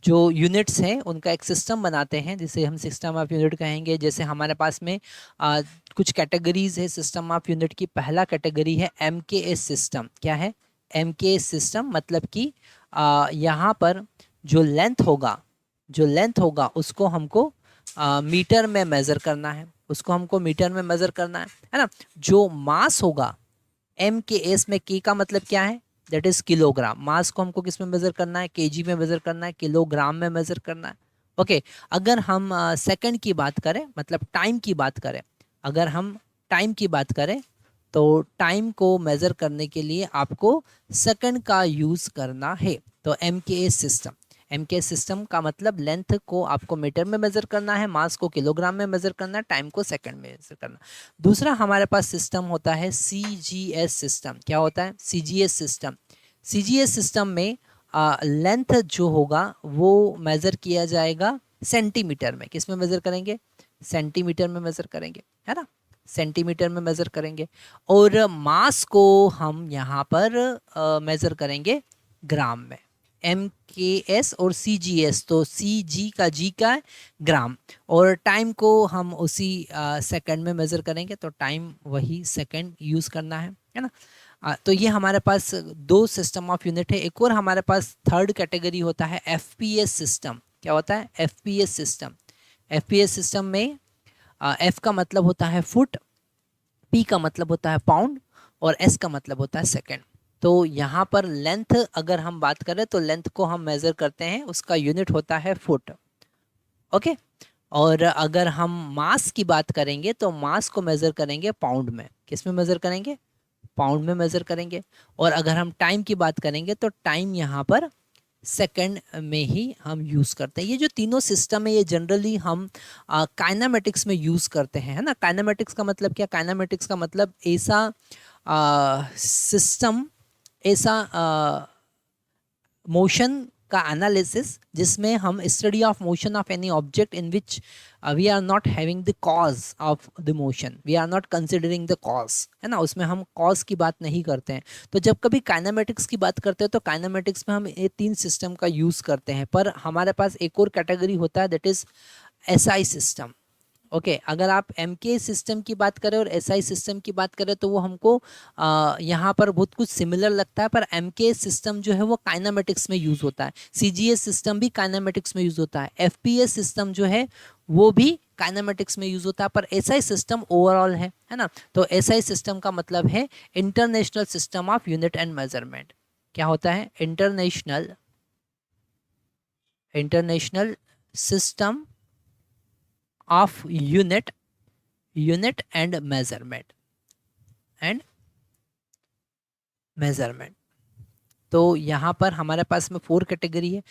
जो यूनिट्स हैं उनका एक सिस्टम बनाते हैं, जिसे हम सिस्टम ऑफ यूनिट कहेंगे। जैसे हमारे पास में कुछ कैटेगरीज है सिस्टम ऑफ यूनिट की। पहला कैटेगरी है एमकेएस सिस्टम। क्या है एमकेएस सिस्टम, मतलब कि यहाँ पर जो लेंथ होगा, जो लेंथ होगा उसको हमको मीटर में मेज़र करना है, उसको हमको मीटर में मेज़र करना है ना। जो मास होगा एम के एस में, के का मतलब क्या है, दैट इज़ किलोग्राम। मास को हमको किस में मेज़र करना है, केजी में मेज़र करना है, किलोग्राम में मेज़र करना है। ओके, अगर हम सेकंड की बात करें, मतलब टाइम की बात करें, अगर हम टाइम की बात करें तो टाइम को मेज़र करने के लिए आपको सेकंड का यूज़ करना है। तो एम के एस सिस्टम, एम के सिस्टम का मतलब लेंथ को आपको मीटर में मेज़र करना है, मास को किलोग्राम में मेज़र करना है, टाइम को सेकंड में मेज़र करना। दूसरा हमारे पास सिस्टम होता है सी जी एस सिस्टम। क्या होता है सी जी एस सिस्टम? सी जी एस सिस्टम में लेंथ जो होगा वो मेज़र किया जाएगा सेंटीमीटर में। किस में मेज़र करेंगे, सेंटीमीटर में मेज़र करेंगे, है ना, सेंटीमीटर में मेज़र करेंगे। और मास को हम यहाँ पर मेज़र करेंगे ग्राम में। एम के एस और सी जी एस, तो सी जी का जी का है ग्राम, और टाइम को हम उसी सेकंड में मेज़र करेंगे, तो टाइम वही सेकंड यूज़ करना है ना। तो ये हमारे पास दो सिस्टम ऑफ यूनिट है। एक और हमारे पास थर्ड कैटेगरी होता है एफ पी एस सिस्टम। क्या होता है F P S system? F P S system में एफ का मतलब होता है फुट, पी का मतलब होता है पाउंड, और एस का मतलब होता है सेकंड। तो यहाँ पर लेंथ अगर हम बात करें तो लेंथ को हम मेज़र करते हैं, उसका यूनिट होता है फुट। ओके, और अगर हम मास की बात करेंगे तो मास को मेज़र करेंगे पाउंड में। किस में मेज़र करेंगे, पाउंड में मेज़र करेंगे। और अगर हम टाइम की बात करेंगे तो टाइम यहाँ पर सेकंड में ही हम यूज़ करते हैं। ये जो तीनों सिस्टम है ये जनरली हम काइनामेटिक्स में यूज़ करते हैं, है ना। काइनामेटिक्स का मतलब क्या, काइनामेटिक्स का मतलब ऐसा सिस्टम, ऐसा मोशन का एनालिसिस जिसमें हम study of motion of any object in which we are not having the cause of the motion, we are not considering the cause, है ना, उसमें हम कॉज की बात नहीं करते हैं। तो जब कभी काइनेमेटिक्स की बात करते हैं तो काइनेमेटिक्स में हम ये तीन सिस्टम का यूज़ करते हैं। पर हमारे पास एक और कैटेगरी होता है, that is SI system. Okay, अगर आप एम के सिस्टम की बात करें और एस आई सिस्टम की बात करें तो वो हमको यहाँ पर बहुत कुछ सिमिलर लगता है, पर एम के सिस्टम जो है वो काइनामेटिक्स में यूज़ होता है। सी जी एस सिस्टम भी काइनामेटिक्स में यूज़ होता है, एफ पी एस सिस्टम जो है वो भी काइनामेटिक्स में यूज़ होता है, पर एस आई सिस्टम ओवरऑल है ना। तो एस आई सिस्टम का मतलब है international system of unit and measurement. क्या होता है international, international system of unit, unit and measurement, and measurement. तो यहाँ पर हमारे पास में 4 कैटेगरी है।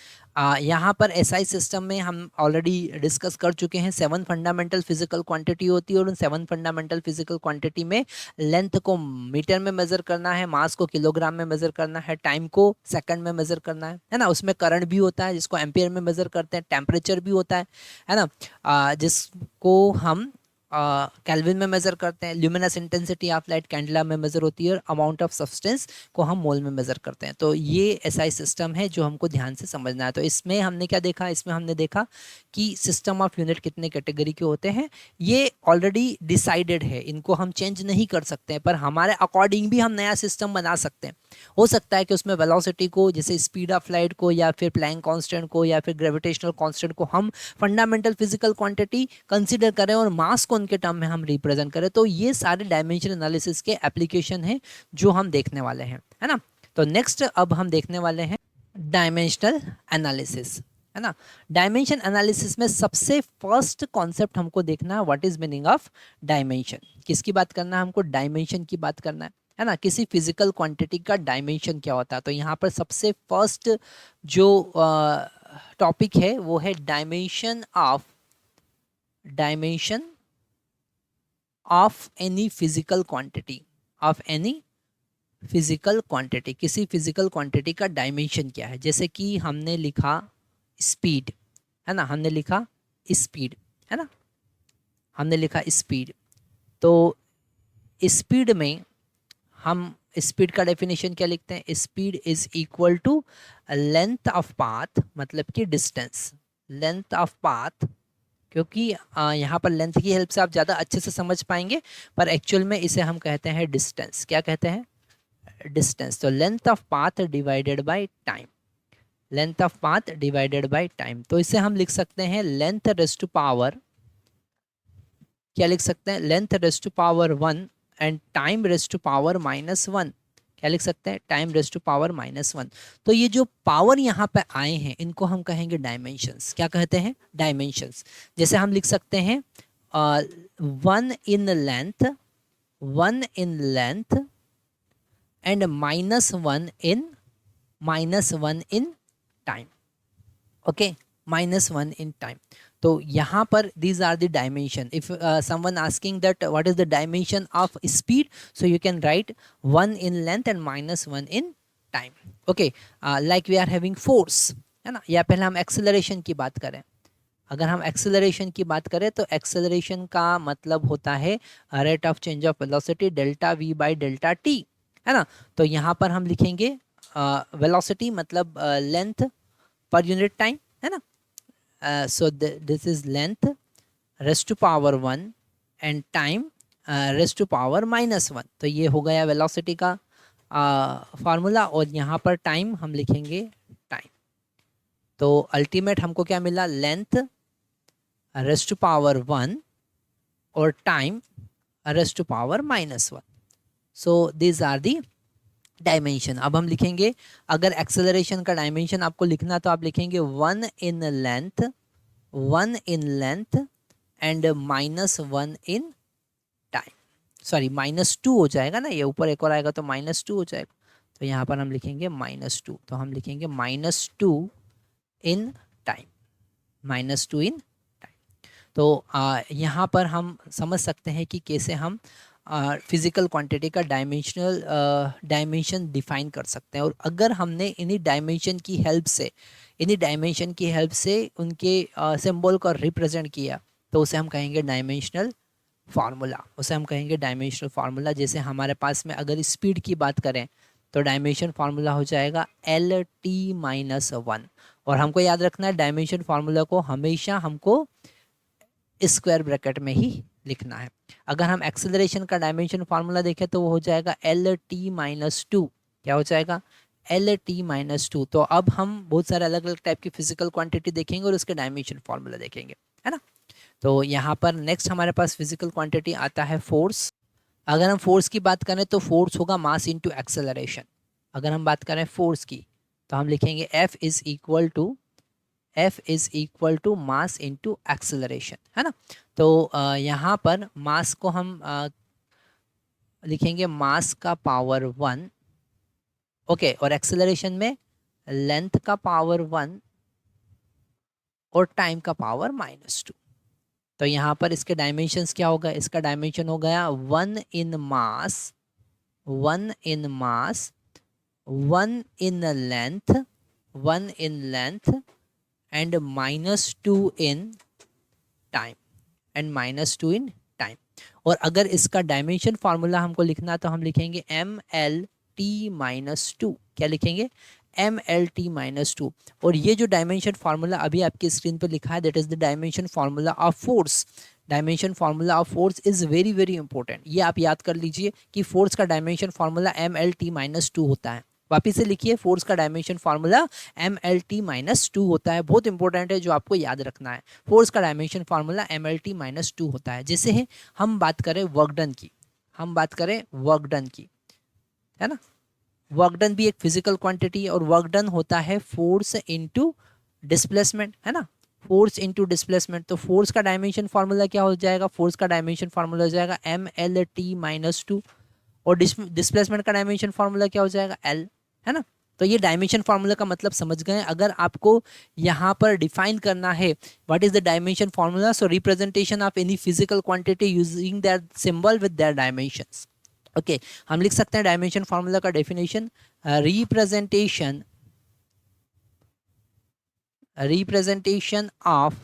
यहाँ पर एसआई सिस्टम में हम ऑलरेडी डिस्कस कर चुके हैं, 7 फंडामेंटल फिजिकल क्वांटिटी होती है, और उन 7 फंडामेंटल फिजिकल क्वांटिटी में लेंथ को मीटर में मेज़र करना है, मास को किलोग्राम में मेज़र करना है, टाइम को सेकंड में मेज़र करना है ना। उसमें करंट भी होता है जिसको एम्पियर में मेज़र करते हैं, टेम्परेचर भी होता है ना, जिसको हम केल्विन में मेज़र करते हैं, luminous intensity of light candela में मेज़र होती है, और अमाउंट ऑफ सब्सटेंस को हम मोल में मेज़र करते हैं। तो ये एसआई सिस्टम है जो हमको ध्यान से समझना है। तो इसमें हमने क्या देखा, इसमें हमने देखा कि सिस्टम ऑफ यूनिट कितने कैटेगरी के होते हैं। ये ऑलरेडी डिसाइडेड है, इनको हम चेंज नहीं कर सकते हैं, पर हमारे अकॉर्डिंग भी हम नया सिस्टम बना सकते हैं। हो सकता है कि उसमें वेलोसिटी को, जैसे स्पीड ऑफ लाइट को, या फिर प्लैंक कांस्टेंट को, या फिर ग्रेविटेशनल कांस्टेंट को हम फंडामेंटल फिजिकल क्वांटिटी कंसीडर करें और मास को उनके टर्म में हम रिप्रेजेंट करें। तो ये सारे डायमेंशन एनालिसिस के एप्लीकेशन हैं जो हम देखने वाले हैं, है ना। तो नेक्स्ट अब हम देखने वाले हैं डायमेंशनल एनालिसिस, है ना। डायमेंशन एनालिसिस में सबसे फर्स्ट कॉन्सेप्ट हमको देखना है, what is meaning of dimension. किसकी बात करना है हमको, डायमेंशन की बात करना है ना। किसी फिजिकल क्वांटिटी का डायमेंशन क्या होता है। तो यहाँ पर सबसे फर्स्ट जो टॉपिक है वो है dimension of any physical quantity, of any physical quantity. किसी फिजिकल क्वांटिटी का डायमेंशन क्या है। जैसे कि हमने लिखा स्पीड, है ना, हमने लिखा स्पीड, है ना, हमने लिखा स्पीड। तो स्पीड में हम स्पीड का डेफिनेशन क्या लिखते हैं, speed is equal to length of path, मतलब कि डिस्टेंस, लेंथ ऑफ पाथ। क्योंकि यहाँ पर लेंथ की हेल्प से आप ज़्यादा अच्छे से समझ पाएंगे, पर एक्चुअल में इसे हम कहते हैं डिस्टेंस। क्या कहते हैं, डिस्टेंस। तो length of path divided by time, length of path divided by time. तो इसे हम लिख सकते हैं लेंथ रेज़ टू पावर क्या लिख सकते हैं, length raise to power 1 and time raise to power -1। क्या लिख सकते हैं, टाइम रेज़ टू पावर -1। तो ये जो पावर यहाँ पे आए हैं इनको हम कहेंगे डायमेंशंस। क्या कहते हैं, डायमेंशंस। जैसे हम लिख सकते हैं 1 in length, 1 in length and -1 in time. Okay, -1 in time. तो यहाँ पर these are the dimension. If someone asking that what is the dimension of speed, so you can write 1 in length and -1 in time. Okay, like we are having force, है ना, या पहले हम acceleration की बात करें। अगर हम acceleration की बात करें तो acceleration का मतलब होता है rate of change of velocity delta v by delta t, है ना। तो यहाँ पर हम लिखेंगे velocity मतलब length per unit time, है ना। So this is length raised to power 1 and time raised to power -1। तो ये हो गया वेलोसिटी का फार्मूला, और यहाँ पर टाइम हम लिखेंगे टाइम। तो अल्टीमेट हमको क्या मिला, लेंथ रेज़ टू पावर 1 और time raise to power -1। So these are the dimension. अब हम लिखेंगे, अगर एक्सेलरेशन का डायमेंशन आपको लिखना तो आप लिखेंगे 1 in length, 1 in length and -1 in time. Sorry, -2 हो जाएगा ना, ये ऊपर एक और आएगा तो -2 हो जाएगा। तो यहाँ पर हम लिखेंगे -2, तो हम लिखेंगे -2 इन टाइम, -2 इन टाइम। तो यहाँ पर हम समझ सकते हैं कि कैसे हम फिज़िकल क्वांटिटी का डायमेंशन डिफाइन कर सकते हैं। और अगर हमने इन्हीं डायमेंशन की हेल्प से उनके सिंबल को रिप्रेजेंट किया तो उसे हम कहेंगे डायमेंशनल फार्मूला। जैसे हमारे पास में अगर स्पीड की बात करें तो डायमेंशन फार्मूला हो जाएगा LT-1। और हमको याद रखना है डायमेंशन फार्मूला को हमेशा हमको स्क्वायर ब्रैकेट में ही लिखना है। अगर हम एक्सेलरेशन का डायमेंशन फार्मूला देखें तो वो हो जाएगा LT-2। क्या हो जाएगा, LT-2। तो अब हम बहुत सारे अलग अलग टाइप की फिजिकल क्वांटिटी देखेंगे और उसके डायमेंशन फार्मूला देखेंगे, है ना। तो यहाँ पर नेक्स्ट हमारे पास फिजिकल क्वांटिटी आता है फोर्स। अगर हम फोर्स की बात करें तो फोर्स होगा मास इंटू एक्सेलरेशन। अगर हम बात करें फोर्स की तो हम लिखेंगे F is equal to mass into acceleration, है ना। तो यहाँ पर मास को हम लिखेंगे मास का पावर 1, ओके, और एक्सेलरेशन में लेंथ का पावर 1 और टाइम का पावर -2। तो यहाँ पर इसके डायमेंशंस क्या होगा, इसका डायमेंशन हो गया 1 इन मास, 1 इन मास, 1 in length, 1 in length and -2 in time, और अगर इसका डायमेंशन फार्मूला हमको लिखना तो हम लिखेंगे MLT-2। क्या लिखेंगे, MLT-2। और ये जो डायमेंशन फार्मूला अभी आपकी स्क्रीन पर लिखा है that is the dimension formula of force. Dimension formula of force is very very important. ये आप याद कर लीजिए कि फोर्स का डायमेंशन फार्मूला MLT-2 होता है। वापिस से लिखिए, फोर्स का डायमेंशन फार्मूला MLT-2 होता है। बहुत इंपॉर्टेंट है जो आपको याद रखना है। फोर्स का डायमेंशन फार्मूला MLT-2 होता है। जैसे हम बात करें वर्क डन की, है ना। वर्क डन भी एक फिजिकल क्वांटिटी है और वर्क डन होता है फोर्स इनटू डिस्प्लेसमेंट, है ना, फोर्स इनटू डिस्प्लेसमेंट। तो फोर्स का डायमेंशन फार्मूला क्या हो जाएगा, फोर्स का डायमेंशन फार्मूला हो जाएगा MLT-2 और डिस्प्लेसमेंट का डायमेंशन फार्मूला क्या हो जाएगा L, है ना। तो ये डायमेंशन फार्मूला का मतलब समझ गए। अगर आपको यहाँ पर डिफाइन करना है what is the dimension formula, so representation of any physical quantity using that symbol with their dimensions. Okay, हम लिख सकते हैं डायमेंशन फार्मूला का definition, representation of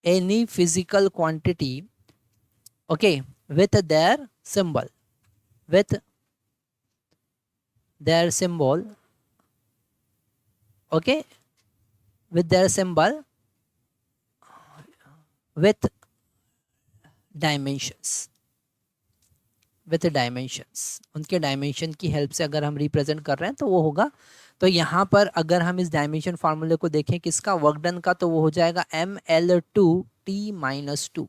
any physical quantity, okay, with their symbol, okay, with their symbol with dimensions, उनके डायमेंशन की हेल्प से अगर हम रिप्रेजेंट कर रहे हैं तो वो होगा। तो यहाँ पर अगर हम इस डायमेंशन फार्मूले को देखें किसका, वर्क डन का, तो वो हो जाएगा ML2 T-2,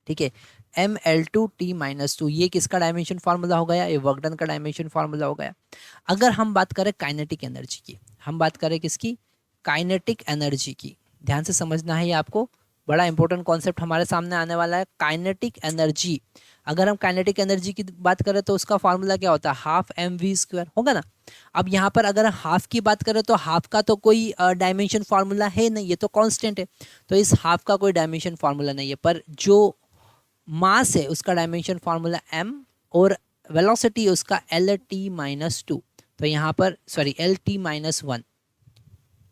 ठीक है, Ml2T-2, ये किसका डायमेंशन फार्मूला हो गया, ये वर्क डन का डायमेंशन फार्मूला हो गया। अगर हम बात करें काइनेटिक एनर्जी की, हम बात करें किसकी, काइनेटिक एनर्जी की, ध्यान से समझना है, ये आपको बड़ा इंपॉर्टेंट कॉन्सेप्ट हमारे सामने आने वाला है, काइनेटिक एनर्जी। अगर हम काइनेटिक एनर्जी की बात करें तो उसका फार्मूला क्या होता है, हाफ mv² होगा ना। अब यहाँ पर अगर हाफ की बात करें तो हाफ का तो कोई डायमेंशन फार्मूला है नहीं, ये तो कांस्टेंट है, तो इस हाफ का कोई डायमेंशन फार्मूला नहीं है, पर जो मास है उसका डायमेंशन फार्मूला m, और वेलोसिटी उसका Lt-2, तो यहाँ पर सॉरी Lt-1,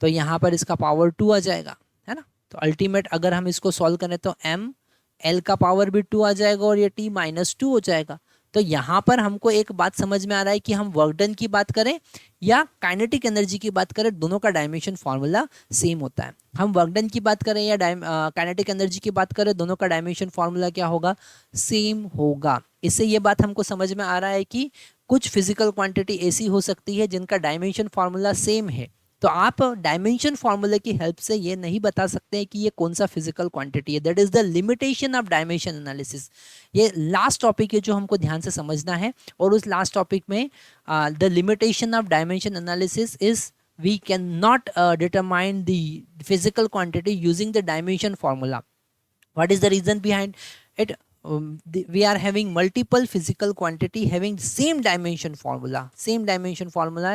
तो यहाँ पर इसका पावर 2 आ जाएगा, है ना। तो अल्टीमेट अगर हम इसको सॉल्व करें तो m, l का पावर भी 2 आ जाएगा और ये T-2 हो जाएगा। तो यहाँ पर हमको एक बात समझ में आ रहा है कि हम वर्क डन की बात करें या काइनेटिक एनर्जी की बात करें, दोनों का डायमेंशन फार्मूला सेम होता है। हम वर्क डन की बात करें या काइनेटिक एनर्जी की बात करें, दोनों का डायमेंशन फार्मूला क्या होगा, सेम होगा। इससे ये बात हमको समझ में आ रहा है कि कुछ फिजिकल क्वांटिटी ऐसी हो सकती है जिनका डायमेंशन फार्मूला सेम है, तो आप डायमेंशन फार्मूले की हेल्प से ये नहीं बता सकते हैं कि ये कौन सा फिजिकल क्वांटिटी है। That is the limitation of dimension analysis. ये लास्ट टॉपिक है जो हमको ध्यान से समझना है, और उस लास्ट टॉपिक में the limitation of dimension analysis is we can not determine the physical quantity using the dimension formula. What is the reason behind it? We are having multiple physical quantity having same dimension formula,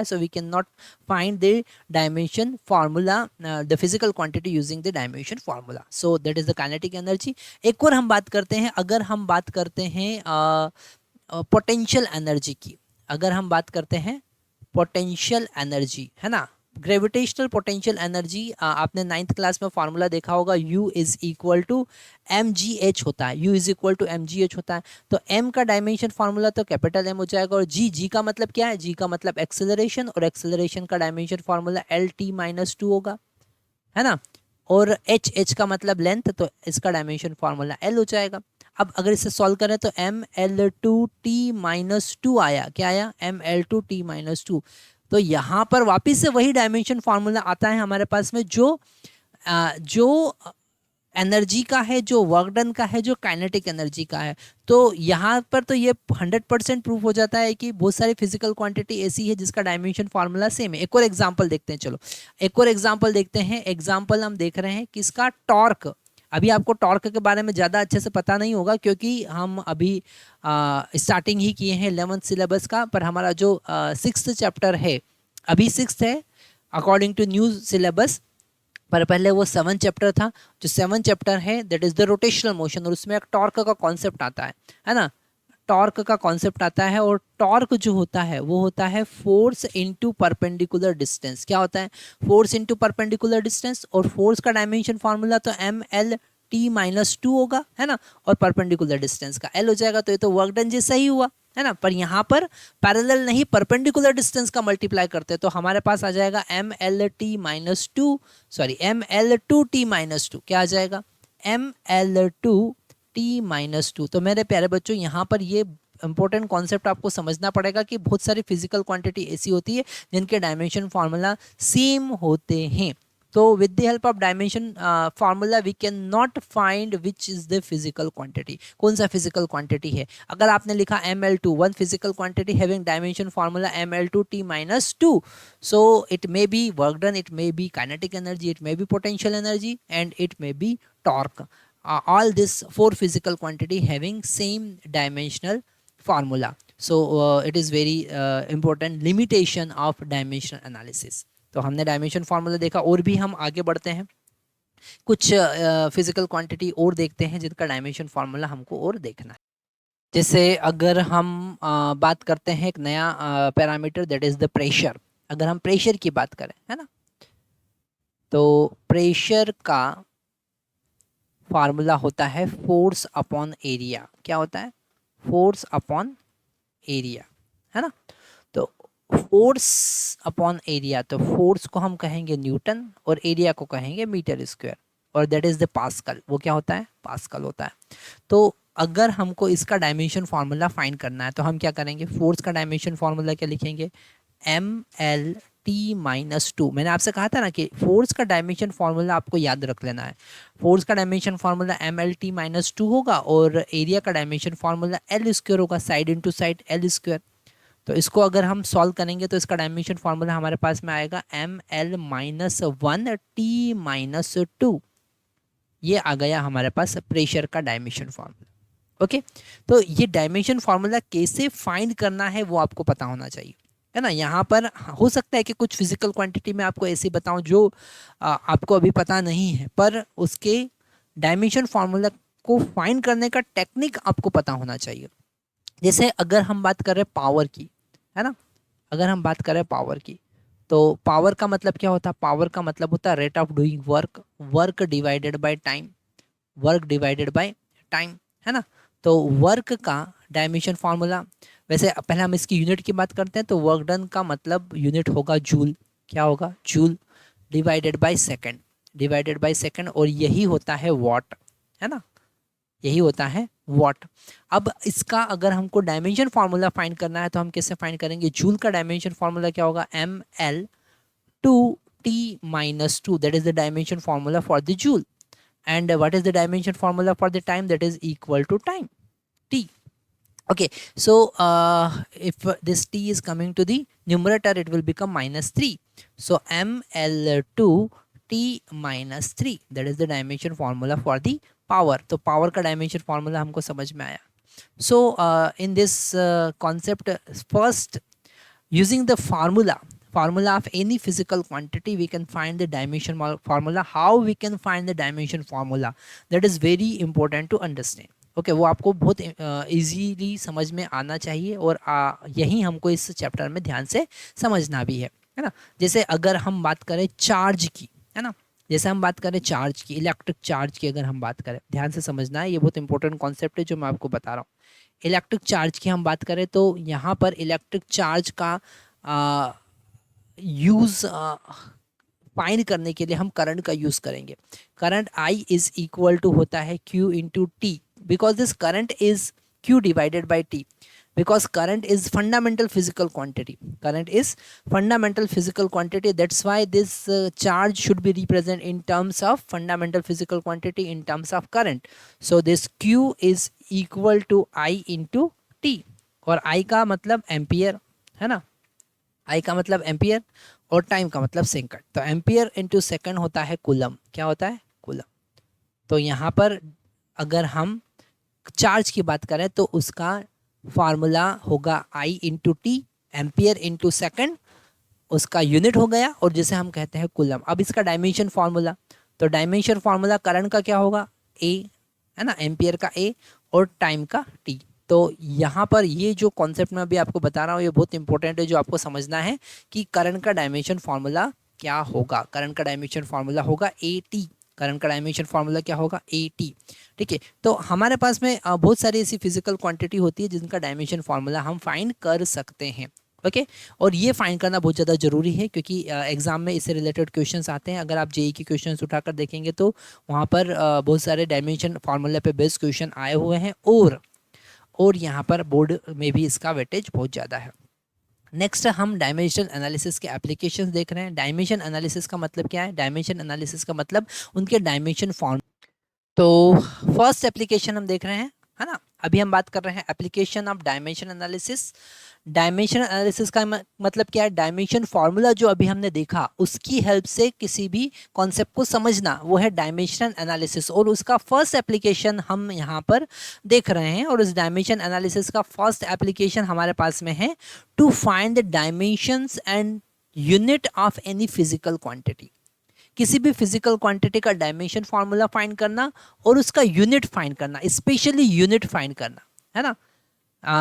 so we cannot find the dimension formula, the physical quantity using the dimension formula. So that is the kinetic energy. एक और हम बात करते हैं, अगर हम बात करते हैं पोटेंशियल एनर्जी की, अगर हम बात करते हैं पोटेंशियल एनर्जी, है ना, ग्रेविटेशनल पोटेंशियल एनर्जी, आपने 9th क्लास में फार्मूला देखा होगा, U is equal to mgh होता है, U is equal to mgh होता है। तो m का डायमेंशन फार्मूला तो कैपिटल M हो जाएगा, और g का मतलब क्या है, g का मतलब एक्सेलरेशन, और एक्सेलरेशन का डायमेंशन फार्मूला Lt-2 होगा, है ना, और h का मतलब लेंथ, तो इसका डायमेंशन फार्मूला L हो जाएगा। अब अगर इसे सॉल्व करें तो Ml2T-2 आया, क्या आया, Ml2T-2, तो यहाँ पर वापस से वही डायमेंशन फार्मूला आता है हमारे पास में, जो एनर्जी का है, जो वर्क डन का है, जो काइनेटिक एनर्जी का है। तो यहाँ पर तो ये 100% प्रूफ हो जाता है कि बहुत सारी फिजिकल क्वांटिटी ऐसी है जिसका डायमेंशन फार्मूला सेम है। एक और एग्जांपल देखते हैं, चलो एक और एग्जांपल देखते हैं। एग्जांपल हम देख रहे हैं किसका, टॉर्क। अभी आपको टॉर्क के बारे में ज़्यादा अच्छे से पता नहीं होगा क्योंकि हम अभी स्टार्टिंग ही किए हैं 11th सिलेबस का, पर हमारा जो 6th चैप्टर है, अभी 6th है अकॉर्डिंग टू न्यू सिलेबस, पर पहले वो 7th चैप्टर था। जो 7th चैप्टर है that is the rotational motion, और उसमें एक टॉर्क का कॉन्सेप्ट आता है ना, टॉर्क का कॉन्सेप्ट आता है। और टॉर्क जो होता है वो होता है फोर्स इनटू परपेंडिकुलर डिस्टेंस। क्या होता है, फोर्स इनटू परपेंडिकुलर डिस्टेंस, और फोर्स का डायमेंशन फार्मूला तो Mlt-2 होगा, है ना, और परपेंडिकुलर डिस्टेंस का L हो जाएगा। तो ये तो वर्क डन जैसा ही हुआ, है ना, पर यहाँ पर पैरेलल नहीं, परपेंडिकुलर डिस्टेंस का मल्टीप्लाई करते हैं तो हमारे पास आ जाएगा Ml2T-2, क्या आ जाएगा, Ml2T-2। तो मेरे प्यारे बच्चों, यहाँ पर ये इंपॉर्टेंट कॉन्सेप्ट आपको समझना पड़ेगा कि बहुत सारी फिजिकल क्वांटिटी ऐसी होती है जिनके डायमेंशन फार्मूला सेम होते हैं। तो with the help of dimension formula we can not find which is the physical quantity, कौन सा फिजिकल क्वांटिटी है। अगर आपने लिखा Ml2, one physical quantity having dimension formula Ml2T-2, so it may be work done, it may be kinetic energy, it may be potential energy, and it may be torque. All this 4 physical quantity having same dimensional formula. So it is very important limitation of dimensional analysis. तो हमने डायमेंशन फार्मूला देखा, और भी हम आगे बढ़ते हैं, कुछ फिजिकल क्वांटिटी और देखते हैं जिनका डायमेंशन फार्मूला हमको और देखना है। जैसे अगर हम बात करते हैं एक नया parameter, that is the pressure. अगर हम प्रेशर की बात करें, है ना, तो प्रेशर का फार्मूला होता है फोर्स अपॉन एरिया। क्या होता है, फोर्स अपॉन एरिया, है ना। तो फोर्स अपॉन एरिया, तो फोर्स को हम कहेंगे न्यूटन और एरिया को कहेंगे मीटर स्क्वायर, और दैट इज द पास्कल। वो क्या होता है, पास्कल होता है। तो अगर हमको इसका डायमेंशन फार्मूला फाइंड करना है तो हम क्या करेंगे, फोर्स का डायमेंशन फार्मूला क्या लिखेंगे, T-2। मैंने आपसे कहा था ना कि फोर्स का डायमेंशन फार्मूला आपको याद रख लेना है। फोर्स का डायमेंशन फार्मूला MLT-2 होगा और एरिया का डायमेंशन फार्मूला L² होगा, साइड इंटू साइड L²। तो इसको अगर हम सॉल्व करेंगे तो इसका डायमेंशन फार्मूला हमारे पास में आएगा ML-1T-2। ये आ गया हमारे पास प्रेशर का डायमेंशन फार्मूला। ओके, तो ये डायमेंशन फार्मूला कैसे फाइंड करना है वो आपको पता होना चाहिए, है ना। यहाँ पर हो सकता है कि कुछ फिजिकल क्वांटिटी में आपको ऐसे बताऊं जो आपको अभी पता नहीं है, पर उसके डायमेंशन फार्मूला को फाइंड करने का टेक्निक आपको पता होना चाहिए। जैसे अगर हम बात करें पावर की, है ना, अगर हम बात करें पावर की, तो पावर का मतलब क्या होता है? पावर का मतलब होता है rate of doing work, work divided by time, work divided by time, है ना। तो वर्क का डायमेंशन फार्मूला, वैसे पहले हम इसकी यूनिट की बात करते हैं, तो वर्क डन का मतलब यूनिट होगा जूल। क्या होगा? Joule divided by second, divided by second, और यही होता है वॉट, है ना, यही होता है वॉट। अब इसका अगर हमको डायमेंशन फार्मूला फाइंड करना है तो हम कैसे फाइंड करेंगे? जूल का डायमेंशन फार्मूला क्या होगा? ML-2T-2, that is the dimension formula for the joule. And what is the dimension formula for the time? That is equal to time, T. Okay, so if this T is coming to the numerator, it will become -3. So ML-2T-3, that is the dimension formula for the power. तो power का dimension formula हमको समझ में आया। So in this concept, first using the formula of any physical quantity, we can find the dimension formula. How we can find the dimension formula, that is very important to understand. Okay, वो आपको बहुत इजीली समझ में आना चाहिए, और यही हमको इस चैप्टर में ध्यान से समझना भी है ना। जैसे अगर हम बात करें चार्ज की, है ना, जैसे हम बात करें चार्ज की, इलेक्ट्रिक चार्ज की अगर हम बात करें, ध्यान से समझना है, ये बहुत इंपॉर्टेंट कॉन्सेप्ट है जो मैं आपको बता रहा हूँ। इलेक्ट्रिक चार्ज की हम बात करें तो यहाँ पर इलेक्ट्रिक चार्ज का यूज़ फाइंड करने के लिए हम करंट का यूज़ करेंगे। Current I is equal to होता है Q into T, because this current is Q divided by T, because current is fundamental physical quantity, current is fundamental physical quantity, that's why this charge should be represented in terms of fundamental physical quantity, in terms of current. So this Q is equal to I into T, और I का मतलब एम्पियर, है ना, I का मतलब एम्पियर, और टाइम का मतलब सेकंड। तो एम्पियर इंटू सेकंड होता है कूलम। क्या होता है? कूलम। तो यहाँ पर अगर हम चार्ज की बात करें तो उसका फार्मूला होगा I into T, ampere into second, उसका यूनिट हो गया, और जिसे हम कहते हैं कूलम। अब इसका डायमेंशन फार्मूला, तो डायमेंशन फार्मूला करंट का क्या होगा? A, है ना, एम्पियर का A, और टाइम का T। तो यहाँ पर ये जो कॉन्सेप्ट मैं अभी आपको बता रहा हूँ ये बहुत इंपॉर्टेंट है, जो आपको समझना है कि करंट का डायमेंशन फार्मूला क्या होगा। करंट का डायमेंशन फार्मूला होगा AT, करंट का डायमेंशन फार्मूला क्या होगा? AT। ठीक है, तो हमारे पास में बहुत सारी ऐसी फिजिकल क्वांटिटी होती है जिनका डायमेंशन फार्मूला हम फाइंड कर सकते हैं। ओके, और ये फाइंड करना बहुत ज़्यादा ज़रूरी है, क्योंकि एग्जाम में इससे रिलेटेड क्वेश्चंस आते हैं। अगर आप जेई के क्वेश्चंस उठाकर देखेंगे तो वहाँ पर बहुत सारे डायमेंशन फार्मूला पे बेस्ड क्वेश्चन आए हुए हैं, और यहाँ पर बोर्ड में भी इसका वेटेज बहुत ज़्यादा है। नेक्स्ट हम डायमेंशन एनालिसिस के एप्लीकेशंस देख रहे हैं। डायमेंशन एनालिसिस का मतलब क्या है? डायमेंशन एनालिसिस का मतलब उनके डायमेंशन फॉर्म। तो फर्स्ट एप्लीकेशन हम देख रहे हैं, है ना, अभी हम बात कर रहे हैं application of dimension analysis. Dimension analysis का मतलब क्या है? डायमेंशन फार्मूला जो अभी हमने देखा उसकी हेल्प से किसी भी कॉन्सेप्ट को समझना, वो है डायमेंशन एनालिसिस, और उसका फर्स्ट एप्लीकेशन हम यहाँ पर देख रहे हैं। और उस डायमेंशन एनालिसिस का फर्स्ट एप्लीकेशन हमारे पास में है to find the dimensions and unit of any physical quantity. किसी भी फिजिकल क्वांटिटी का डायमेंशन फार्मूला फाइंड करना और उसका यूनिट फाइंड करना, स्पेशली यूनिट फाइंड करना, है ना।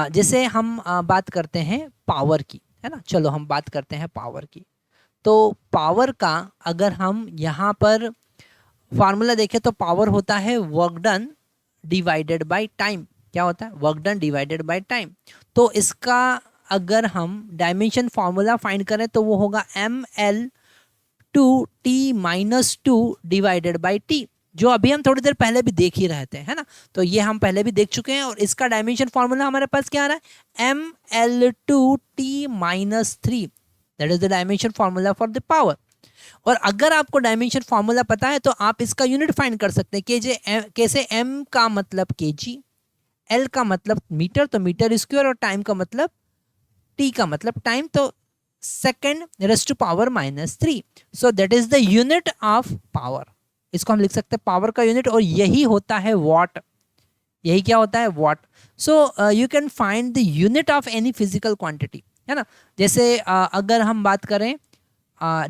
जैसे हम बात करते हैं पावर की, है ना, चलो हम बात करते हैं पावर की। तो पावर का अगर हम यहाँ पर फार्मूला देखें तो पावर होता है work done divided by time. क्या होता है? Work done divided by time. तो इसका अगर हम डायमेंशन फार्मूला फाइंड करें तो वो होगा ML-2T-2 डिवाइडेड बाई टी, जो अभी हम थोड़ी देर पहले भी देख ही रहे थे, है ना। तो ये हम पहले भी देख चुके हैं, और इसका डायमेंशन फार्मूला हमारे पास क्या आ रहा है? ML-2T-3, that is the dimension formula for the power. और अगर आपको डायमेंशन फॉर्मूला पता है तो आप इसका यूनिट फाइंड कर सकते हैं। कैसे? m का मतलब kg, l का मतलब मीटर तो मीटर स्क्वायर, और टाइम का मतलब t का मतलब टाइम तो second raise to power -3। So that is the unit of power. इसको हम लिख सकते हैं पावर का यूनिट, और यही होता है वॉट। यही क्या होता है? What. So you can find the unit of any physical quantity, है ना। जैसे अगर हम बात करें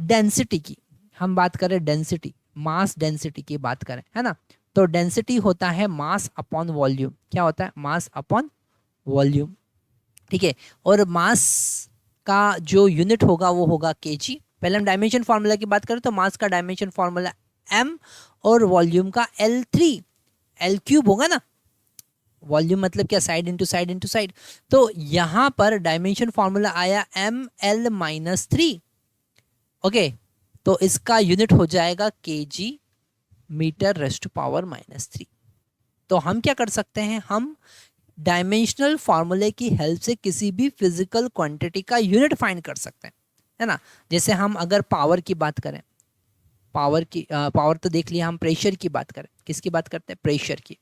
डेंसिटी की, हम बात करें डेंसिटी, मास डेंसिटी की बात करें, है ना, तो डेंसिटी होता है मास अपॉन वॉल्यूम। क्या होता है? मास अपॉन वॉल्यूम, ठीक है। और मास का जो यूनिट होगा वो होगा केजी। पहले हम डायमेंशन फार्मूला की बात करें तो मास का डायमेंशन फार्मूला m, और वॉल्यूम का L3, L क्यूब होगा ना। वॉल्यूम मतलब क्या? Side into side into side. तो यहां पर डायमेंशन फार्मूला आया ML-3। ओके, तो इसका यूनिट हो जाएगा KG metre raise to power -3। तो हम क्या कर सकते हैं? हम डायमेंशनल फार्मूले की हेल्प से किसी भी फिजिकल क्वांटिटी का यूनिट फाइंड कर सकते हैं, है ना। जैसे हम अगर पावर की बात करें, पावर तो देख लिया, हम प्रेशर की बात करें, किसकी बात करते हैं? प्रेशर की।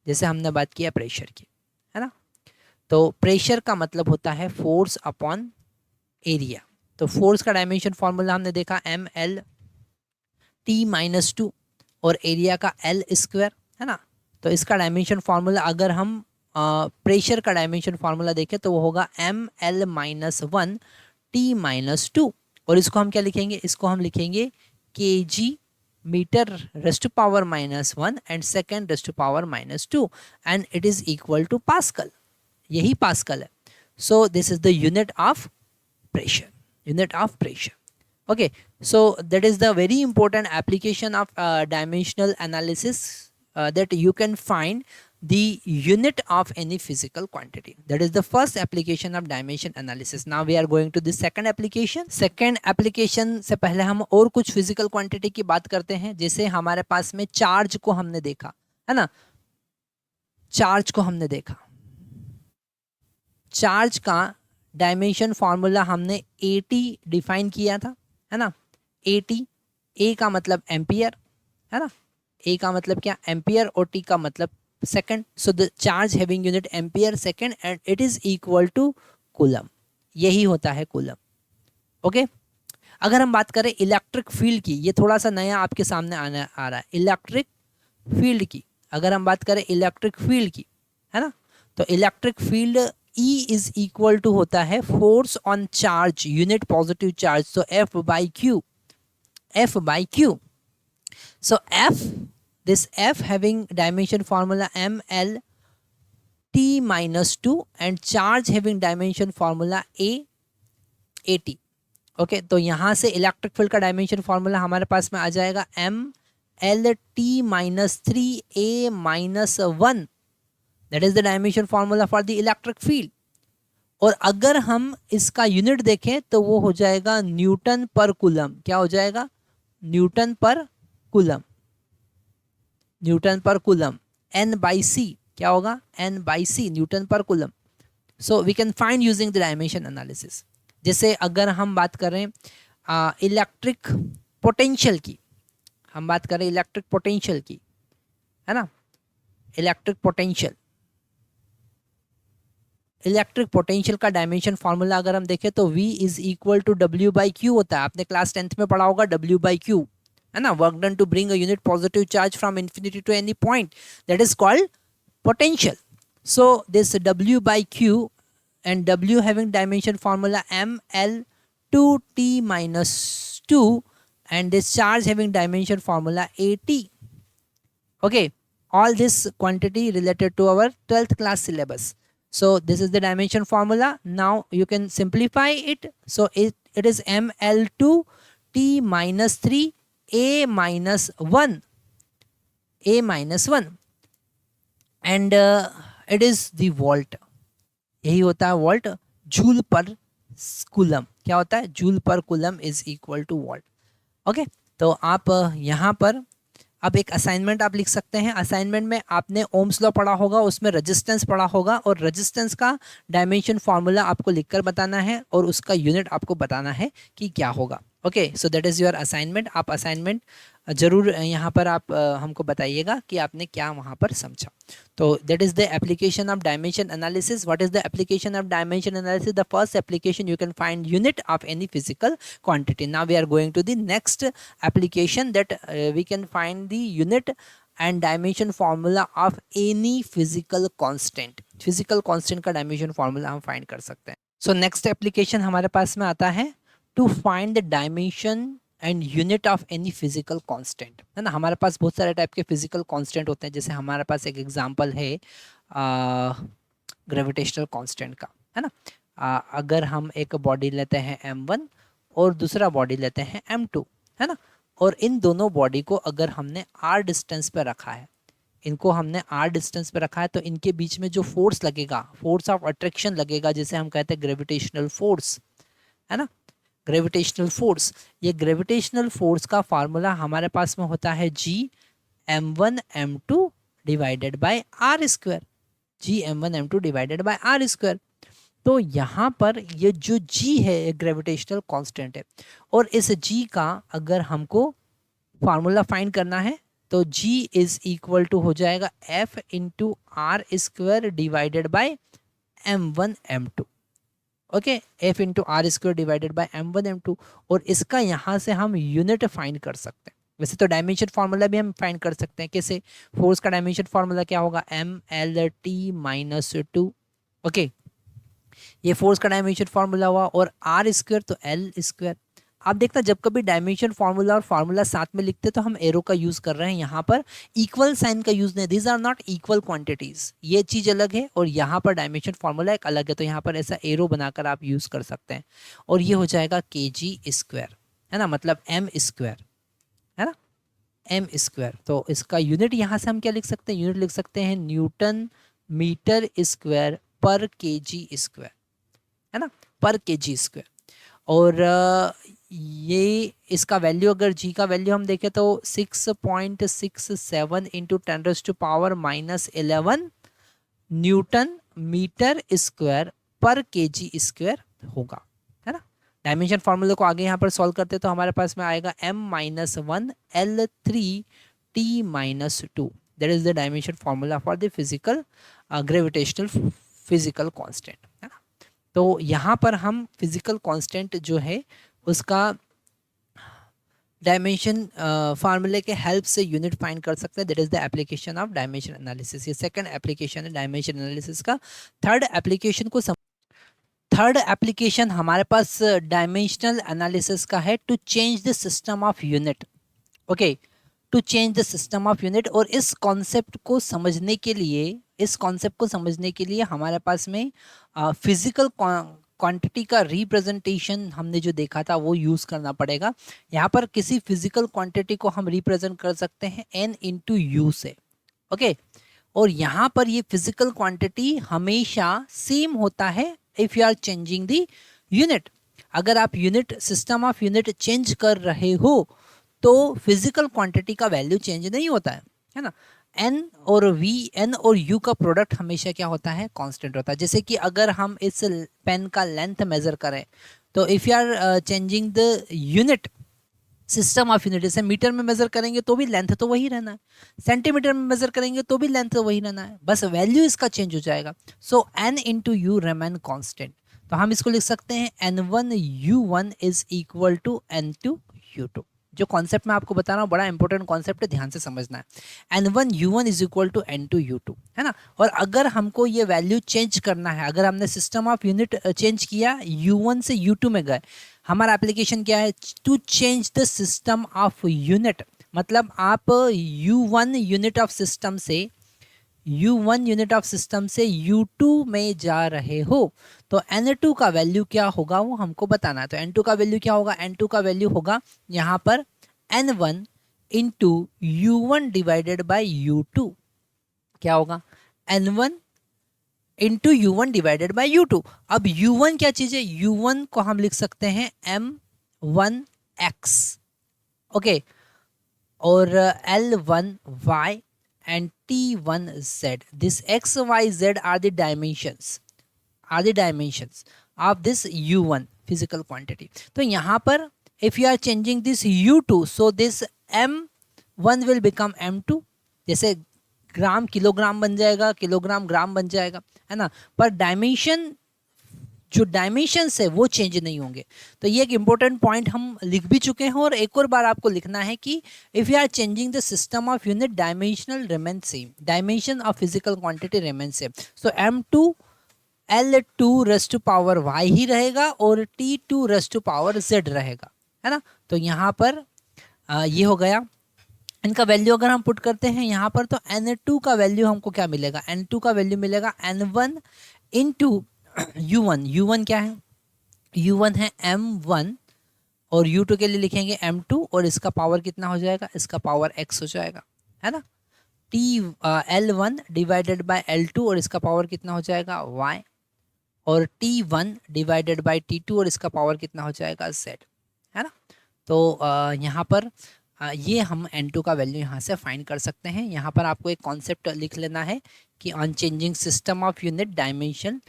जैसे हमने बात किया प्रेशर की, है ना, तो प्रेशर का मतलब होता है फोर्स अपॉन एरिया। तो फोर्स का डायमेंशन फॉर्मूला हमने देखा ML-T-2, और एरिया का L², है ना। तो इसका डायमेंशन फॉर्मूला अगर हम प्रेशर का डायमेंशन फॉर्मूला देखें तो वो होगा ML-1T-2, और इसको हम क्या लिखेंगे? इसको हम लिखेंगे kg metre raise to power -1 and second raise to power -2, and it is equal to pascal. यही पास्कल है। So this is the unit of pressure, unit of pressure. Okay, so that is the very important application of dimensional analysis, that you can find the unit of any physical quantity. That is the first application of dimension analysis. Now we are going to the second application. Second application से पहले हम और कुछ physical quantity की बात करते हैं। जैसे हमारे पास में चार्ज को हमने देखा, है ना, चार्ज को हमने देखा। चार्ज का डायमेंशन फार्मूला हमने AT डिफाइन किया था, है ना। AT, A का मतलब एम्पियर, है ना, A का मतलब क्या? एम्पियर, और T का मतलब second. So the charge having unit ampere second and it is equal to coulomb. यही होता है कूलम। ओके, अगर हम बात करें इलेक्ट्रिक फील्ड की, ये थोड़ा सा नया आपके सामने आ रहा है। इलेक्ट्रिक फील्ड की अगर हम बात करें, इलेक्ट्रिक फील्ड की, है ना, तो electric field E is equal to होता है force on charge unit positive charge, so F by Q. So this F having dimension formula ML-T-2 and charge having dimension formula AT. Okay, तो यहाँ से इलेक्ट्रिक फील्ड का डायमेंशन फॉर्मूला हमारे पास में आ जाएगा ML-T-3A-1, that is the dimension formula for the electric field. और अगर हम इसका यूनिट देखें तो वो हो जाएगा न्यूटन पर कूलम। क्या हो जाएगा? Newton per coulomb, Newton per coulomb, N/C। क्या होगा? N/C, newton per coulomb. So we can find using the dimension analysis. जैसे अगर हम बात करें इलेक्ट्रिक पोटेंशियल की, हम बात करें इलेक्ट्रिक पोटेंशियल की, है ना, इलेक्ट्रिक पोटेंशियल का डायमेंशन फार्मूला अगर हम देखें तो V is equal to W/Q होता है। आपने क्लास 10th में पढ़ा होगा W/Q, है ना, work done to bring a unit positive charge from infinity to any point, that is called potential. So this W/Q and W having dimension formula ML-2T-2 and this charge having dimension formula AT. Okay, all this quantity related to our 12th class syllabus. So this is the dimension formula. Now you can simplify it. So it is ML-2T-3 A-1 and it is the volt. यही होता है वोल्ट, जूल पर कूलम। क्या होता है? जूल पर coulomb is equal two volt. Okay, तो आप यहाँ पर अब एक असाइनमेंट आप लिख सकते हैं। असाइनमेंट में आपने ओम्स लॉ पढ़ा होगा, उसमें रेजिस्टेंस पढ़ा होगा, और रेजिस्टेंस का डायमेंशन फार्मूला आपको लिखकर बताना है और उसका यूनिट आपको बताना है कि क्या होगा। Okay, so that is your assignment. आप असाइनमेंट जरूर यहाँ पर आप हमको बताइएगा कि आपने क्या वहाँ पर समझा। तो that is the application of dimension analysis. What is the application of dimension analysis? The first application you can find unit of any physical quantity. Now we are going to the next application that we can find the unit and dimension formula of any physical constant. Physical constant का dimension formula हम find कर सकते हैं। So next application हमारे पास में आता है to find the dimension and unit of any physical constant, है ना। हमारे पास बहुत सारे टाइप के physical constant होते हैं, जैसे हमारे पास एक एग्जांपल है ग्रेविटेशनल कांस्टेंट का, है ना। अगर हम एक बॉडी लेते हैं m1 और दूसरा बॉडी लेते हैं m2, है ना, और इन दोनों बॉडी को अगर हमने r डिस्टेंस पे रखा है, इनको हमने r डिस्टेंस पे रखा है, तो इनके बीच में जो फोर्स लगेगा, फोर्स ऑफ अट्रैक्शन लगेगा, जिसे हम कहते हैं ग्रेविटेशनल फोर्स, है ना, ग्रेविटेशनल फोर्स। ये ग्रेविटेशनल फोर्स का फार्मूला हमारे पास में होता है g m1 m2 divided by r square, g m1 m2 divided by r square. तो यहाँ पर ये जो g है ग्रेविटेशनल कांस्टेंट है, और इस g का अगर हमको फार्मूला फाइंड करना है तो g इज इक्वल टू हो जाएगा f into R square divided by m1 m2। Okay, f into R square divided by m1 m2, और इसका यहाँ से हम यूनिट फाइंड कर सकते हैं। वैसे तो डायमेंशन फार्मूला भी हम फाइंड कर सकते हैं। कैसे? फोर्स का डायमेंशन फार्मूला क्या होगा? mlt minus 2। ओके, ये फोर्स का डायमेंशन फार्मूला हुआ, और आर स्क्वायर तो एल स्क्वायर। आप देखना, जब कभी डायमेंशन फार्मूला और फार्मूला साथ में लिखते तो हम एरो का यूज कर रहे हैं, यहाँ पर इक्वल साइन का यूज नहीं। These are not equal quantities, ये चीज अलग है और यहाँ पर डायमेंशन फार्मूला एक अलग है, तो यहाँ पर ऐसा एरो बनाकर आप यूज कर सकते हैं, और ये हो जाएगा के जी स्क्वायर, है ना, मतलब एम स्क्वायर, है ना, एम स्क्वायर। तो इसका यूनिट यहाँ से हम क्या लिख सकते हैं? यूनिट लिख सकते हैं न्यूटन मीटर स्क्वायर पर के जी स्क्वायर, है ना, पर के जी स्क्वायर। और ये इसका वैल्यू, अगर जी का वैल्यू हम देखें तो 6.67 इंटू 10⁻⁻11 न्यूटन मीटर स्क्वायर पर के जी स्क्वायर होगा, है ना। डायमेंशन फार्मूले को आगे यहाँ पर सॉल्व करते तो हमारे पास में आएगा m-1 L3t-2। That is the dimension formula for the physical gravitational physical constant, है ना। तो यहाँ पर हम फिजिकल कांस्टेंट जो है उसका डायमेंशन फार्मूले के हेल्प से यूनिट फाइंड कर सकते हैं। That is the application of dimension analysis. ये सेकंड एप्लीकेशन है डायमेंशन एनालिसिस का। थर्ड एप्लीकेशन हमारे पास डायमेंशनल एनालिसिस का है, to change the system of unit. Okay, to change the system of unit. और इस कॉन्सेप्ट को समझने के लिए हमारे पास में फिजिकल क्वांटिटी का रिप्रेजेंटेशन हमने जो देखा था वो यूज करना पड़ेगा। यहाँ पर किसी फिजिकल क्वांटिटी को हम रिप्रेजेंट कर सकते हैं n इंटू यू से। ओके, और यहाँ पर ये फिजिकल क्वांटिटी हमेशा सेम होता है if you are changing the unit. अगर आप unit, system of unit change कर रहे हो तो फिजिकल क्वांटिटी का वैल्यू चेंज नहीं होता है ना। n और u का प्रोडक्ट हमेशा क्या होता है? कांस्टेंट होता है। जैसे कि अगर हम इस पेन का लेंथ मेजर करें तो if you are changing the unit, system of unit, जैसे मीटर में मेजर करेंगे तो भी लेंथ तो वही रहना है, सेंटीमीटर में मेजर करेंगे तो भी लेंथ तो वही रहना है, बस वैल्यू इसका चेंज हो जाएगा। सो n into you remain constant. तो हम इसको लिख सकते हैं n1u1 is equal to n2u2। जो कॉन्सेप्ट मैं आपको बता रहा हूँ बड़ा इंपॉर्टेंट कॉन्सेप्ट है, ध्यान से समझना है। n1u1 is equal to n2u2, है ना। और अगर हमको ये वैल्यू चेंज करना है, अगर हमने सिस्टम ऑफ यूनिट चेंज किया, u1 से u2 में गए, हमारा एप्लीकेशन क्या है? To change the system of unit. मतलब आप u1 यूनिट ऑफ सिस्टम से u2 में जा रहे हो, तो n2 का वैल्यू क्या होगा वो हमको बताना है। तो n2 का वैल्यू क्या होगा? n2 का वैल्यू होगा यहाँ पर n1 into u1 divided by u2। क्या होगा? n1 into u1 divided by u2। अब u1 क्या चीज़ है? u1 को हम लिख सकते हैं m1x। ओके, और L1y and T1z. This x, y, z are the dimensions of this u1 physical quantity. तो यहाँ पर if you are changing this u2, so this m1 will become m2. जैसे ग्राम किलोग्राम बन जाएगा, किलोग्राम ग्राम बन जाएगा, है ना, पर डायमेंशन, जो डायमेंशंस है वो चेंज नहीं होंगे। तो ये एक इंपॉर्टेंट पॉइंट हम लिख भी चुके हैं, और एक और बार आपको लिखना है कि if you are changing the system of unit, dimensional remain same, dimension of physical quantity remain same. So m2 L2 raise to power y ही रहेगा और T2 raise to power z रहेगा, है ना। तो यहाँ पर ये हो गया। इनका वैल्यू अगर हम पुट करते हैं यहाँ पर, तो N2 का वैल्यू हमको क्या मिलेगा, N2 का वैल्यू मिलेगा N1 इंटू U1। U1 क्या है, U1 है M1, और U2 के लिए लिखेंगे M2, और इसका पावर कितना हो जाएगा, इसका पावर x हो जाएगा, है ना। L1 डिवाइडेड बाय L2, और इसका पावर कितना हो जाएगा y, और T1 डिवाइडेड बाय T2, और इसका पावर कितना हो जाएगा z, है ना। तो यहाँ पर ये हम N2 का वैल्यू यहाँ से फाइंड कर सकते हैं। यहाँ पर आपको एक कॉन्सेप्ट लिख लेना है कि on changing system of unit, dimension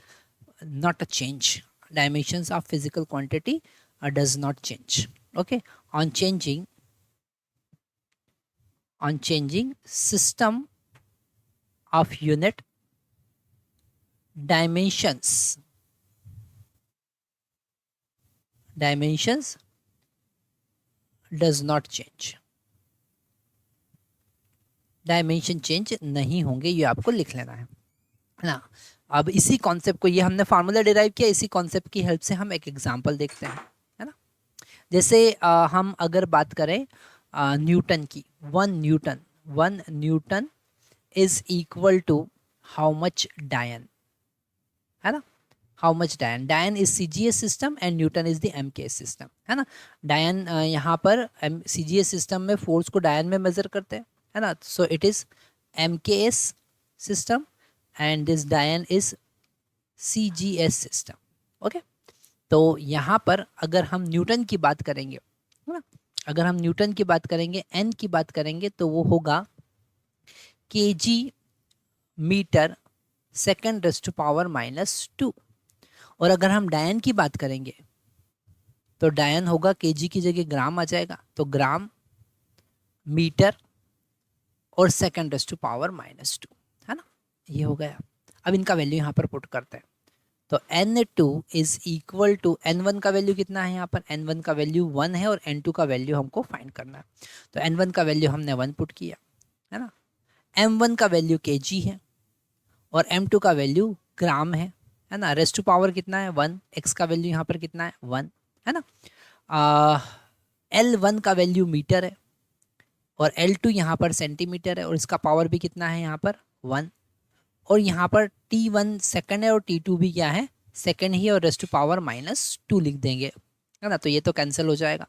not a change, dimensions of physical quantity does not change. Okay, on changing system of unit, dimensions does not change, dimension change नहीं होंगे, ये आपको लिख लेना है ना। अब इसी कॉन्सेप्ट को, ये हमने फार्मूला डिराइव किया, इसी कॉन्सेप्ट की हेल्प से हम एक एग्जांपल देखते हैं, है ना। जैसे हम अगर बात करें न्यूटन की, 1 newton is equal to how much dyne, है ना। How much dyne, dyne is CGS system and newton is the MKS system, है ना। डायन यहाँ पर CGS सिस्टम में फोर्स को डायन में मेजर करते हैं, है ना। So it is MKS system and this dian is CGS system. Okay, तो यहाँ पर अगर हम न्यूटन की बात करेंगे, है ना, अगर हम न्यूटन की बात करेंगे, n की बात करेंगे, तो वो होगा kg metre second raise to power -2। और अगर हम डायन की बात करेंगे, तो डायन होगा kg की जगह ग्राम आ जाएगा, तो ग्राम मीटर और सेकेंड रेज़ टू पावर -2, है ना। ये हो गया। अब इनका वैल्यू यहाँ पर पुट करते हैं, तो N2 is equal to, N1 का वैल्यू कितना है यहाँ पर, N1 का वैल्यू 1 है, और N2 का वैल्यू हमको फाइंड करना है। तो N1 का वैल्यू हमने 1 पुट किया, है ना। M1 का वैल्यू kg है, और M2 का वैल्यू ग्राम है ना। रेज़ टू पावर कितना है 1, x का वैल्यू यहाँ पर कितना है 1, है ना। L1 का वैल्यू मीटर है, और L2 यहाँ पर सेंटीमीटर है, और इसका पावर भी कितना है यहाँ पर 1, और यहाँ पर T1 सेकंड है, और T2 भी क्या है, सेकंड ही, और रेज़ टू पावर -2 लिख देंगे, है ना। तो ये तो कैंसिल हो जाएगा।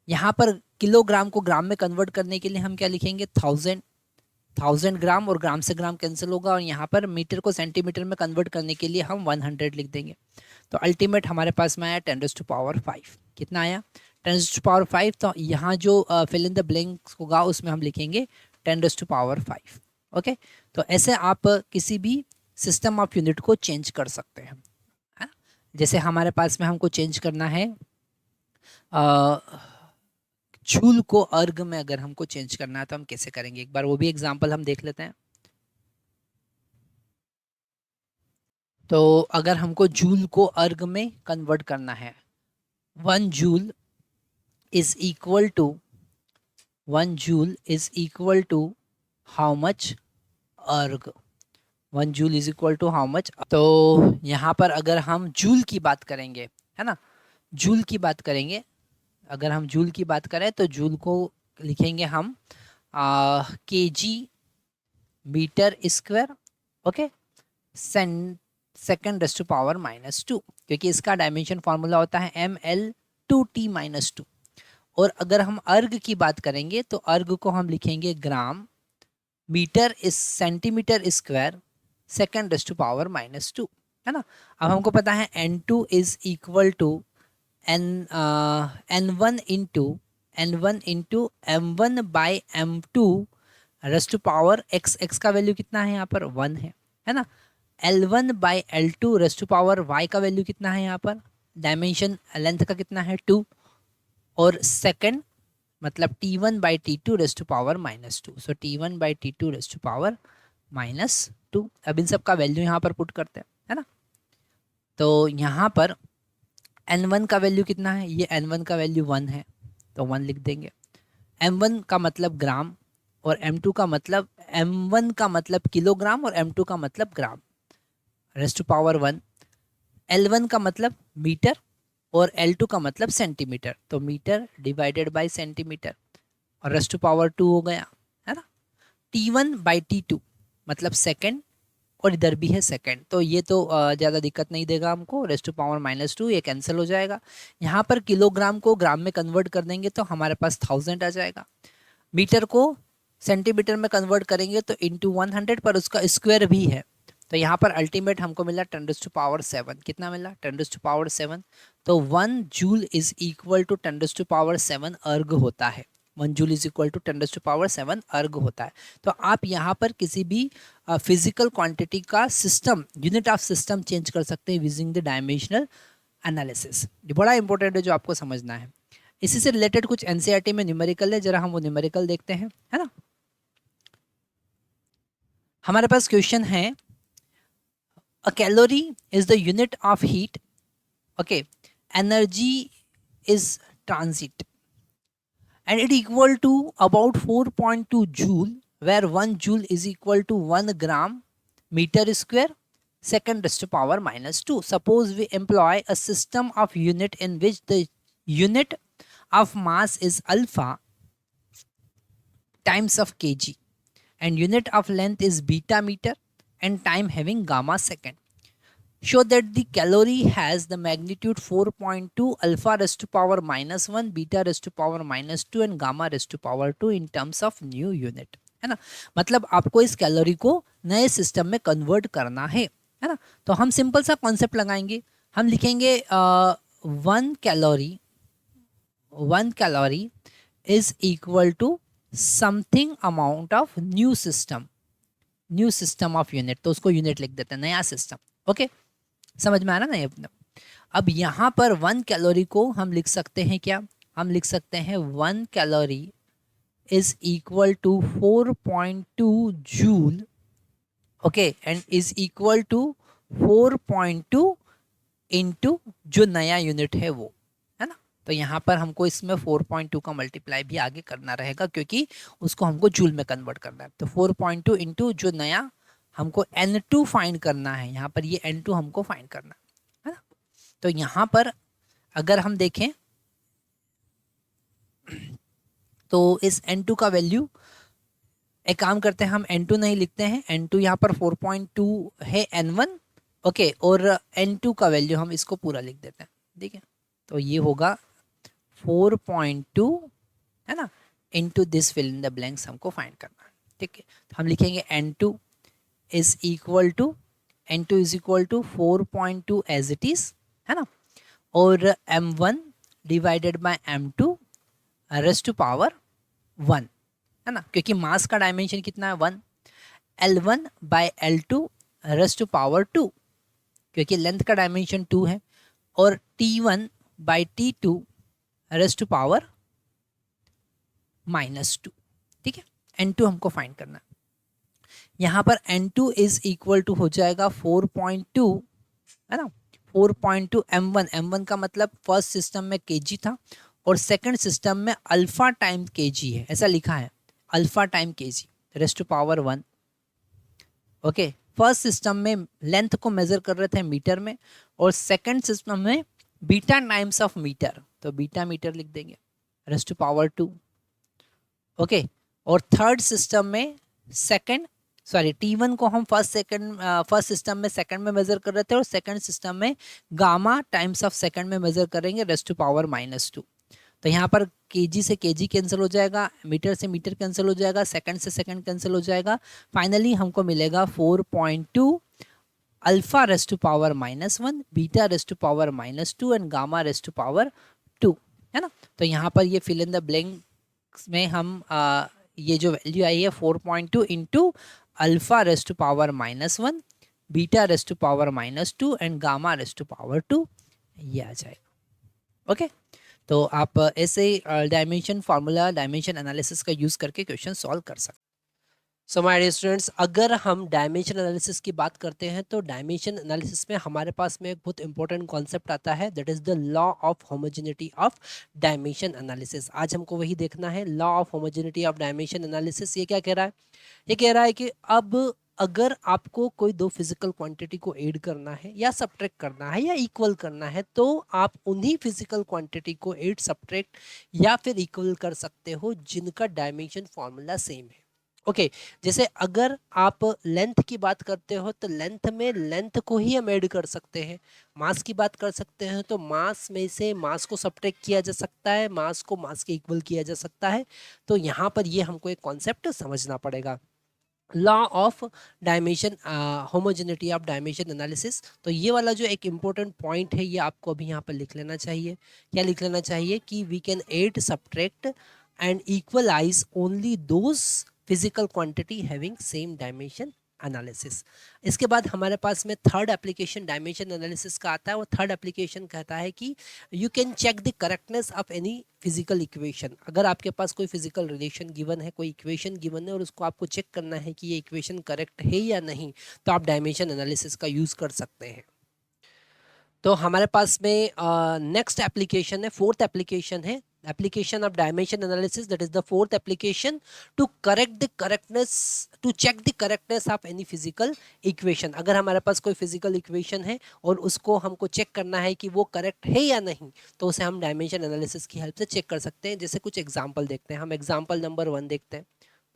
यहाँ पर किलोग्राम को ग्राम में कन्वर्ट करने के लिए हम क्या लिखेंगे, 1000 ग्राम, और ग्राम से ग्राम कैंसिल होगा, और यहाँ पर मीटर को सेंटीमीटर में कन्वर्ट करने के लिए हम 100 लिख देंगे। तो अल्टीमेट हमारे पास में आया 10⁵, कितना आया 10⁵। तो यहाँ जो फिल इन द ब्लैंक्स होगा उसमें हम लिखेंगे 10⁵। ओके, तो ऐसे आप किसी भी सिस्टम ऑफ यूनिट को चेंज कर सकते हैं, है? जैसे हमारे पास में हमको चेंज करना है जूल को अर्ग में, अगर हमको चेंज करना है तो हम कैसे करेंगे, एक बार वो भी एग्जांपल हम देख लेते हैं। तो अगर हमको जूल को अर्ग में कन्वर्ट करना है, 1 joule is equal to how much erg, 1 joule is equal to how much. तो यहाँ पर अगर हम जूल की बात करेंगे, है ना, जूल की बात करेंगे, अगर हम जूल की बात करें तो जूल को लिखेंगे हम kg metre square, okay, second raise to power -2, क्योंकि इसका डायमेंशन फॉर्मूला होता है ml2t-2। और अगर हम अर्ग की बात करेंगे तो अर्ग को हम लिखेंगे ग्राम मीटर इस centimetre square second raise to power -2, है ना। अब हमको पता है N2 is equal to N1 into n1 into m1 by m2 raise to power x, x का वैल्यू कितना है यहाँ पर 1 है ना। L1 by L2 raise to power y का वैल्यू कितना है यहाँ पर, डायमेंशन लेंथ का कितना है 2, और सेकंड मतलब T1 by T2 raise to power -2, so T1 by T2 raise to power -2। अब इन सब का वैल्यू यहाँ पर पुट करते हैं, है ना। तो यहाँ पर N1 का वैल्यू कितना है, ये N1 का वैल्यू 1 है, तो 1 लिख देंगे। M1 का मतलब ग्राम और M2 का मतलब, M1 का मतलब किलोग्राम और M2 का मतलब ग्राम, रेस टू पावर 1। L1 का मतलब मीटर और L2 का मतलब सेंटीमीटर, तो मीटर डिवाइडेड बाय सेंटीमीटर और रेस टू पावर 2 हो गया, है ना। T1 बाई T2 मतलब सेकंड, और इधर भी है सेकंड, तो ये तो ज़्यादा दिक्कत नहीं देगा हमको, रेस टू पावर -2 ये कैंसिल हो जाएगा। यहाँ पर किलोग्राम को ग्राम में कन्वर्ट कर देंगे तो हमारे पास 1000 आ जाएगा। मीटर को सेंटीमीटर में कन्वर्ट करेंगे तो इंटू 100, पर उसका स्क्वायर भी है, तो यहाँ पर अल्टीमेट हमको मिला 10⁻⁷। कितना मिला, 10⁻⁷। तो 1 जूल इज इक्वल टू 10⁻⁷ अर्ग होता है। 1 जूल इज इक्वल टू 10⁻⁷ अर्ग होता है। तो आप यहाँ पर किसी भी फिजिकल क्वांटिटी का system, unit of system change कर सकते हैं यूजिंग द डायमेंशनल एनालिसिस। ये बड़ा इंपॉर्टेंट है जो आपको समझना है। इसी से रिलेटेड कुछ एनसीईआरटी में न्यूमेरिकल है, जरा हम वो न्यूमेरिकल देखते हैं, है ना। हमारे पास क्वेश्चन है, a calorie is the unit of heat, okay, energy is transit, and it equal to about 4.2 joule, where 1 joule is equal to 1 gram meter square second raised to power -2. Suppose we employ a system of unit in which the unit of mass is alpha times of kg and unit of length is beta meter and time having gamma second. Show that the calorie has the magnitude 4.2, alpha raised to power -1, beta raised to power -2 and gamma raised to power 2 in terms of new unit, है ना। मतलब आपको इस कैलोरी को नए सिस्टम में कन्वर्ट करना है ना। तो हम सिंपल सा कॉन्सेप्ट लगाएंगे, हम लिखेंगे 1 calorie is equal to something amount of new system of unit, तो उसको यूनिट लिख देते हैं, नया सिस्टम। ओके, समझ में आ रहा ना ये। अब यहाँ पर 1 कैलोरी को हम लिख सकते हैं क्या, हम लिख सकते हैं 1 calorie is equal to 4.2 joule, okay, and is equal to 4.2 into जो नया यूनिट है वो, है ना। तो यहाँ पर हमको इसमें 4.2 का मल्टीप्लाई भी आगे करना रहेगा, क्योंकि उसको हमको जूल में कन्वर्ट करना है। तो 4.2 इंटू जो नया हमको N2 फाइंड करना है, यहाँ पर ये N2 हमको फाइंड करना है ना। तो यहाँ पर अगर हम देखें तो इस N2 का वैल्यू, एक काम करते हैं, हम N2 नहीं लिखते हैं, N2 यहाँ पर 4.2 है N1, ओके, और N2 का वैल्यू हम इसको पूरा लिख देते हैं, ठीक है। तो ये होगा 4.2, है ना, into this fill in the blanks हमको फाइंड करना है, ठीक है। तो हम लिखेंगे N2 is equal to 4.2 as it is, है ना, और M1 divided by M2 raise to power 1, है ना, क्योंकि मास का डायमेंशन कितना है 1, L1 bye L2 rays to power 2, क्योंकि लेंथ का डायमेंशन 2 है, और T1 bye T2 rays to power -2, ठीक है। N2 हमको फाइंड करना है। यहाँ पर N2 इज इक्वल टू हो जाएगा 4.2, है ना, 4.2 M1 का मतलब फर्स्ट सिस्टम में kg था और सेकंड सिस्टम में अल्फा टाइम kg है, ऐसा लिखा है, alpha time kg raise to power 1, okay. First system में लेंथ को मेजर कर रहे थे मीटर में, और सेकंड सिस्टम में बीटा टाइम्स ऑफ मीटर, तो बीटा मीटर लिख देंगे, रेज़ टू पावर 2, ओके। और थर्ड सिस्टम में T1 को हम फर्स्ट सिस्टम में सेकंड में मेजर कर रहे थे, और सेकंड सिस्टम में गामा टाइम्स ऑफ सेकंड में मेजर करेंगे, रेज़ टू पावर -2। तो यहाँ पर kg से kg कैंसिल हो जाएगा, मीटर से मीटर कैंसिल हो जाएगा, सेकंड से सेकंड कैंसिल हो जाएगा, फाइनली हमको मिलेगा 4.2 alpha raise to power -1, beta raise to power -2 and gamma raise to power 2। है ना। तो यहाँ पर ये फिल इन द ब्लैंक्स में हम ये जो वैल्यू आई है 4.2 into alpha raise to power -1, beta raise to power -2 and gamma raise to power 2, ये आ जाएगा। ओके, तो आप ऐसे डायमेंशन फार्मूला, डायमेंशन एनालिसिस का यूज़ करके क्वेश्चन सॉल्व कर सकते हैं। सो माय डियर स्टूडेंट्स, अगर हम डायमेंशन एनालिसिस की बात करते हैं तो डायमेंशन एनालिसिस में हमारे पास में एक बहुत इंपॉर्टेंट कॉन्सेप्ट आता है, that is the law of homogeneity of dimension analysis. आज हमको वही देखना है, law of homogeneity of dimension analysis. ये क्या कह रहा है? ये कह रहा है कि अब अगर आपको कोई दो फिजिकल क्वांटिटी को ऐड करना है या सब्ट्रैक्ट करना है या इक्वल करना है, तो आप उन्हीं फिजिकल क्वांटिटी को ऐड, सब्ट्रैक्ट या फिर इक्वल कर सकते हो जिनका डायमेंशन फॉर्मूला सेम है। ओके, जैसे अगर आप लेंथ की बात करते हो तो लेंथ में लेंथ को ही हम ऐड कर सकते हैं। मास की बात कर सकते हैं तो मास में से मास को सब्ट्रैक्ट किया जा सकता है, मास को मास के इक्वल किया जा सकता है। तो यहाँ पर ये हमको एक कॉन्सेप्ट समझना पड़ेगा, law of dimension, homogeneity of dimension analysis. तो ये वाला जो एक इम्पोर्टेंट पॉइंट है, ये आपको अभी यहाँ पर लिख लेना चाहिए। क्या लिख लेना चाहिए? कि we can add, subtract and equalize only those physical quantity having same dimension analysis. इसके बाद हमारे पास में थर्ड एप्लीकेशन डायमेंशन एनालिसिस का आता है। वो थर्ड एप्लीकेशन कहता है कि you can check the correctness of any physical equation. अगर आपके पास कोई फिजिकल रिलेशन गिवन है, कोई इक्वेशन गिवन है और उसको आपको चेक करना है कि ये इक्वेशन करेक्ट है या नहीं, तो आप डायमेंशन एनालिसिस का यूज़ कर सकते हैं। तो हमारे पास में नेक्स्ट एप्लीकेशन है, फोर्थ एप्लीकेशन है, application of dimension analysis, that is the fourth application to correct the correctness, to check the correctness of any physical equation। अगर हमारे पास कोई फिजिकल इक्वेशन है और उसको हमको चेक करना है कि वो करेक्ट है या नहीं, तो उसे हम डायमेंशन एनालिसिस की हेल्प से चेक कर सकते हैं। जैसे कुछ एग्जांपल देखते हैं, हम एग्जांपल नंबर 1 देखते हैं।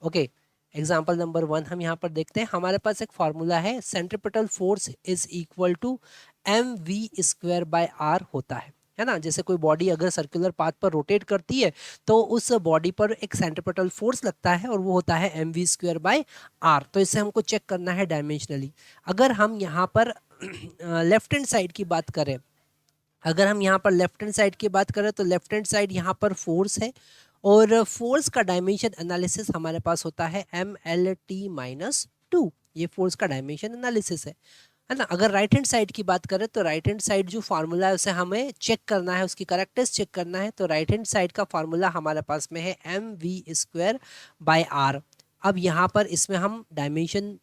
ओके, एग्जाम्पल नंबर 1 हम यहाँ पर देखते हैं। हमारे पास एक फॉर्मूला है, centripetal force is equal to mv² by r होता है ना। जैसे कोई बॉडी अगर सर्कुलर पाथ पर रोटेट करती है तो उस बॉडी पर एक सेंट्रीपिटल फोर्स लगता है और वो होता है mv² बाय r। तो इसे हमको चेक करना है डायमेंशनली। अगर हम यहाँ पर लेफ्ट हैंड साइड की बात करें, अगर हम यहाँ पर लेफ्ट हैंड साइड की बात करें तो लेफ्ट हैंड साइड यहाँ पर फोर्स है और फोर्स का डायमेंशन एनालिसिस हमारे पास होता है mlt-2। ये फोर्स का डायमेंशन एनालिसिस है ना। अगर राइट हैंड साइड की बात करें तो राइट हैंड साइड जो फार्मूला है उसे हमें चेक करना है, उसकी करेक्टनेस चेक करना है। तो राइट हैंड साइड का फार्मूला हमारे पास में है mv² बाय r। अब यहाँ पर इसमें हम डायमेंशन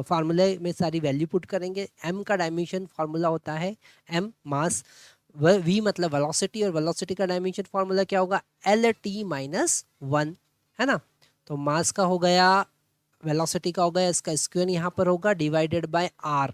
फार्मूले में सारी वैल्यू पुट करेंगे। m का डायमेंशन फार्मूला होता है m मास, v मतलब वेलोसिटी, और वेलोसिटी का डायमेंशन फार्मूला क्या होगा? lt-1, है ना। तो मास का हो गया, वेलोसिटी का हो गया, इसका स्क्वायर यहाँ पर होगा डिवाइडेड बाय r।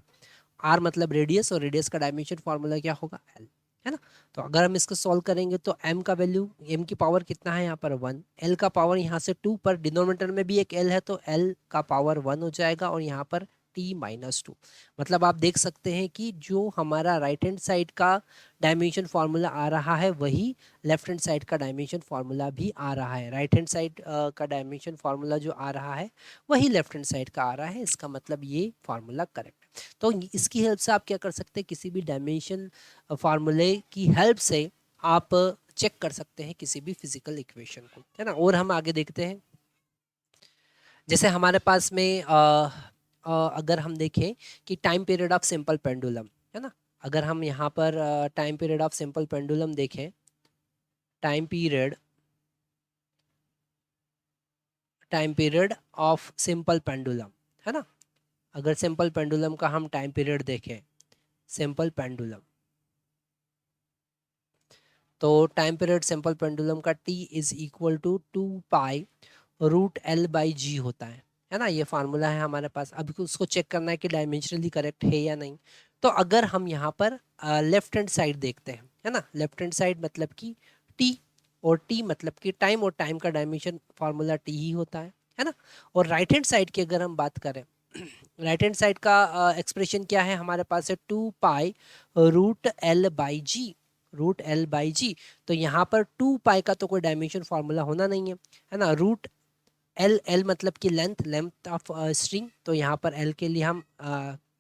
r मतलब रेडियस, और रेडियस का डायमेंशन फार्मूला क्या होगा? l, है ना। तो अगर हम इसको सॉल्व करेंगे तो m का वैल्यू, m की पावर कितना है यहाँ पर 1, l का पावर यहाँ से 2, पर डिनोमिनेटर में भी एक l है तो l का पावर 1 हो जाएगा, और यहाँ पर t-2। मतलब आप देख सकते हैं कि जो हमारा राइट हैंड साइड का डायमेंशन फार्मूला आ रहा है वही लेफ्ट हैंड साइड का डायमेंशन फार्मूला भी आ रहा है। राइट हैंड साइड का डायमेंशन फार्मूला जो आ रहा है वही लेफ्ट हैंड साइड का आ रहा है। इसका मतलब ये फार्मूला करेक्ट है। तो इसकी हेल्प से आप क्या कर सकते हैं? किसी भी डायमेंशन फार्मूले की हेल्प से आप चेक कर सकते हैं किसी भी फिजिकल इक्वेशन को, है ना। और हम आगे देखते हैं, जैसे हमारे पास में अगर हम देखें कि time period of simple pendulum, है ना। अगर हम यहाँ पर time period of simple pendulum देखें, time period of simple pendulum, है ना। अगर सिंपल पेंडुलम का हम टाइम पीरियड देखें, सिंपल पेंडुलम, तो टाइम पीरियड सिंपल पेंडुलम का t is equal to 2π√L/g होता है ना। ये फार्मूला है हमारे पास। अभी उसको चेक करना है कि डायमेंशनली करेक्ट है या नहीं। तो अगर हम यहाँ पर लेफ्ट हैंड साइड देखते हैं, है ना, लेफ्ट हैंड साइड मतलब कि t, और t मतलब कि टाइम, और टाइम का डायमेंशन फार्मूला t ही होता है ना। और राइट हैंड साइड की अगर हम बात करें, राइट हैंड साइड का एक्सप्रेशन क्या है हमारे पास है? 2π√L/g। तो यहाँ पर 2π का तो कोई डायमेंशन फार्मूला होना नहीं है ना। रूट एल, एल मतलब कि लेंथ ऑफ स्ट्रिंग, तो यहाँ पर एल के लिए हम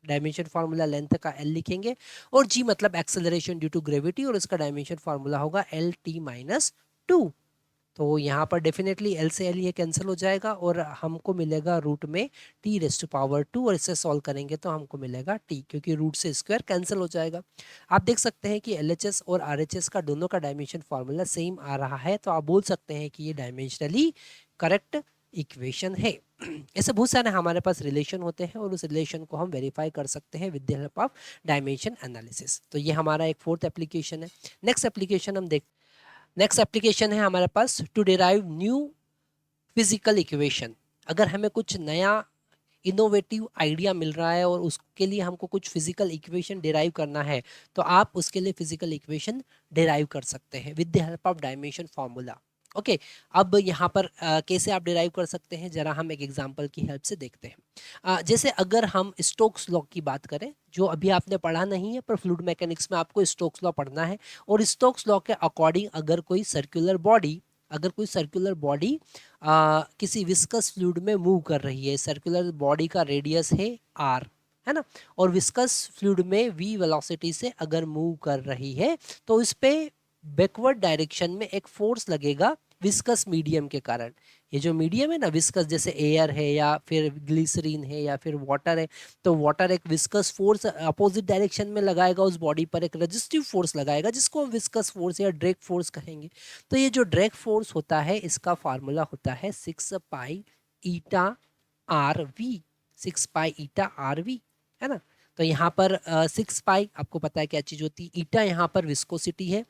डायमेंशन फार्मूला लेंथ का एल लिखेंगे, और जी मतलब एक्सेलरेशन ड्यू टू ग्रेविटी, और इसका डायमेंशन फार्मूला होगा एल टी माइनस टू। तो यहाँ पर डेफिनेटली एल से एल ये कैंसिल हो जाएगा और हमको मिलेगा रूट में T raise to power two, और इससे सॉल्व करेंगे तो हमको मिलेगा टी, क्योंकि रूट से स्क्वायर कैंसिल हो जाएगा। आप देख सकते हैं कि एलएचएस और आरएचएस का दोनों का डायमेंशन फार्मूला सेम आ रहा है, तो आप बोल सकते हैं कि ये डायमेंशनली करेक्ट इक्वेशन है। ऐसे बहुत सारे हमारे पास रिलेशन होते हैं और उस रिलेशन को हम वेरीफाई कर सकते हैं with the help of dimension analysis. तो ये हमारा एक फोर्थ एप्लीकेशन है। नेक्स्ट एप्लीकेशन हम देख नेक्स्ट एप्लीकेशन है हमारे पास to derive new physical equation. अगर हमें कुछ नया इनोवेटिव आइडिया मिल रहा है और उसके लिए हमको कुछ फिजिकल इक्वेशन डिराइव करना है, तो आप उसके लिए फिजिकल इक्वेशन डिराइव कर सकते हैं with the help of dimension formula. Okay, अब यहाँ पर कैसे आप डिराइव कर सकते हैं, जरा हम एक एग्जांपल की हेल्प से देखते हैं। जैसे अगर हम स्टोक्स लॉ की बात करें, जो अभी आपने पढ़ा नहीं है पर फ्लूइड मैकेनिक्स में आपको स्टोक्स लॉ पढ़ना है, और स्टोक्स लॉ के अकॉर्डिंग अगर कोई सर्कुलर बॉडी किसी विस्कस फ्लूइड में मूव कर रही है, सर्कुलर बॉडी का रेडियस है आर, है ना, और विस्कस फ्लूइड में वी वेलोसिटी से अगर मूव कर रही है, तो इस पे बैकवर्ड डायरेक्शन में एक फोर्स लगेगा विस्कस मीडियम के कारण। ये जो मीडियम है ना विस्कस, जैसे एयर है या फिर ग्लिसरीन है या फिर वाटर है, तो वाटर एक विस्कस फोर्स अपोजिट डायरेक्शन में लगाएगा उस बॉडी पर, एक रेजिस्टिव फोर्स लगाएगा जिसको हम विस्कस फोर्स या ड्रैग फोर्स कहेंगे। तो ये जो ड्रैग फोर्स होता है इसका फार्मूला होता है 6 pi eta r v, 6 pi eta r v, है ना। तो यहाँ पर 6 पाई आपको पता है क्या चीज़ होती है, ईटा यहाँ पर विस्कोसिटी है,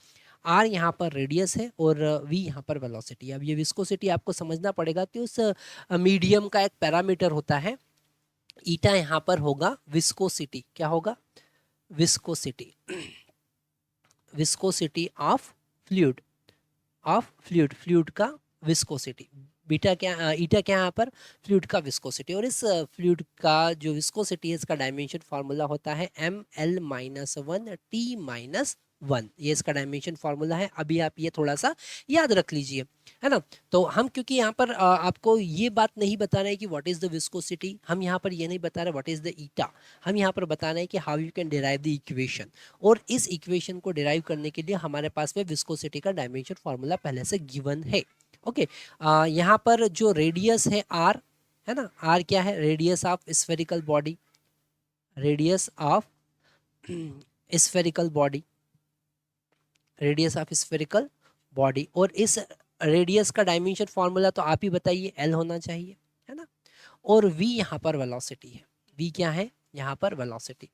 आर यहाँ पर रेडियस है, और वी यहाँ पर वेलोसिटी है। अब ये विस्कोसिटी आपको समझना पड़ेगा कि उस मीडियम का एक पैरामीटर होता है। ईटा यहाँ पर होगा विस्कोसिटी, क्या होगा, viscosity, viscosity of fluid, fluid का विस्कोसिटी। बीटा क्या, ईटा क्या यहाँ पर फ्लूइड का विस्कोसिटी, और इस फ्लूइड का जो विस्कोसिटी है इसका डायमेंशन फार्मूला होता है ml-1 T-1, ये इसका डायमेंशन फार्मूला है। अभी आप ये थोड़ा सा याद रख लीजिए, है ना। तो हम क्योंकि यहाँ पर आपको ये बात नहीं बता रहे हैं कि व्हाट इज द विस्कोसिटी, हम यहाँ पर ये नहीं बता रहे व्हाट इज द ईटा, हम यहाँ पर बता रहे हैं कि how you can derive the equation, और इस इक्वेशन को डिराइव करने के लिए हमारे पास में विस्कोसिटी का डायमेंशन फार्मूला पहले से गिवन है। ओके, यहाँ पर जो रेडियस है आर, है ना, आर क्या है, radius of spherical body, radius of spherical body, radius of spherical body, और इस रेडियस का डायमेंशन फार्मूला तो आप ही बताइए, एल होना चाहिए, है ना। और वी यहाँ पर वेलोसिटी है, वी क्या है यहाँ पर वेलोसिटी,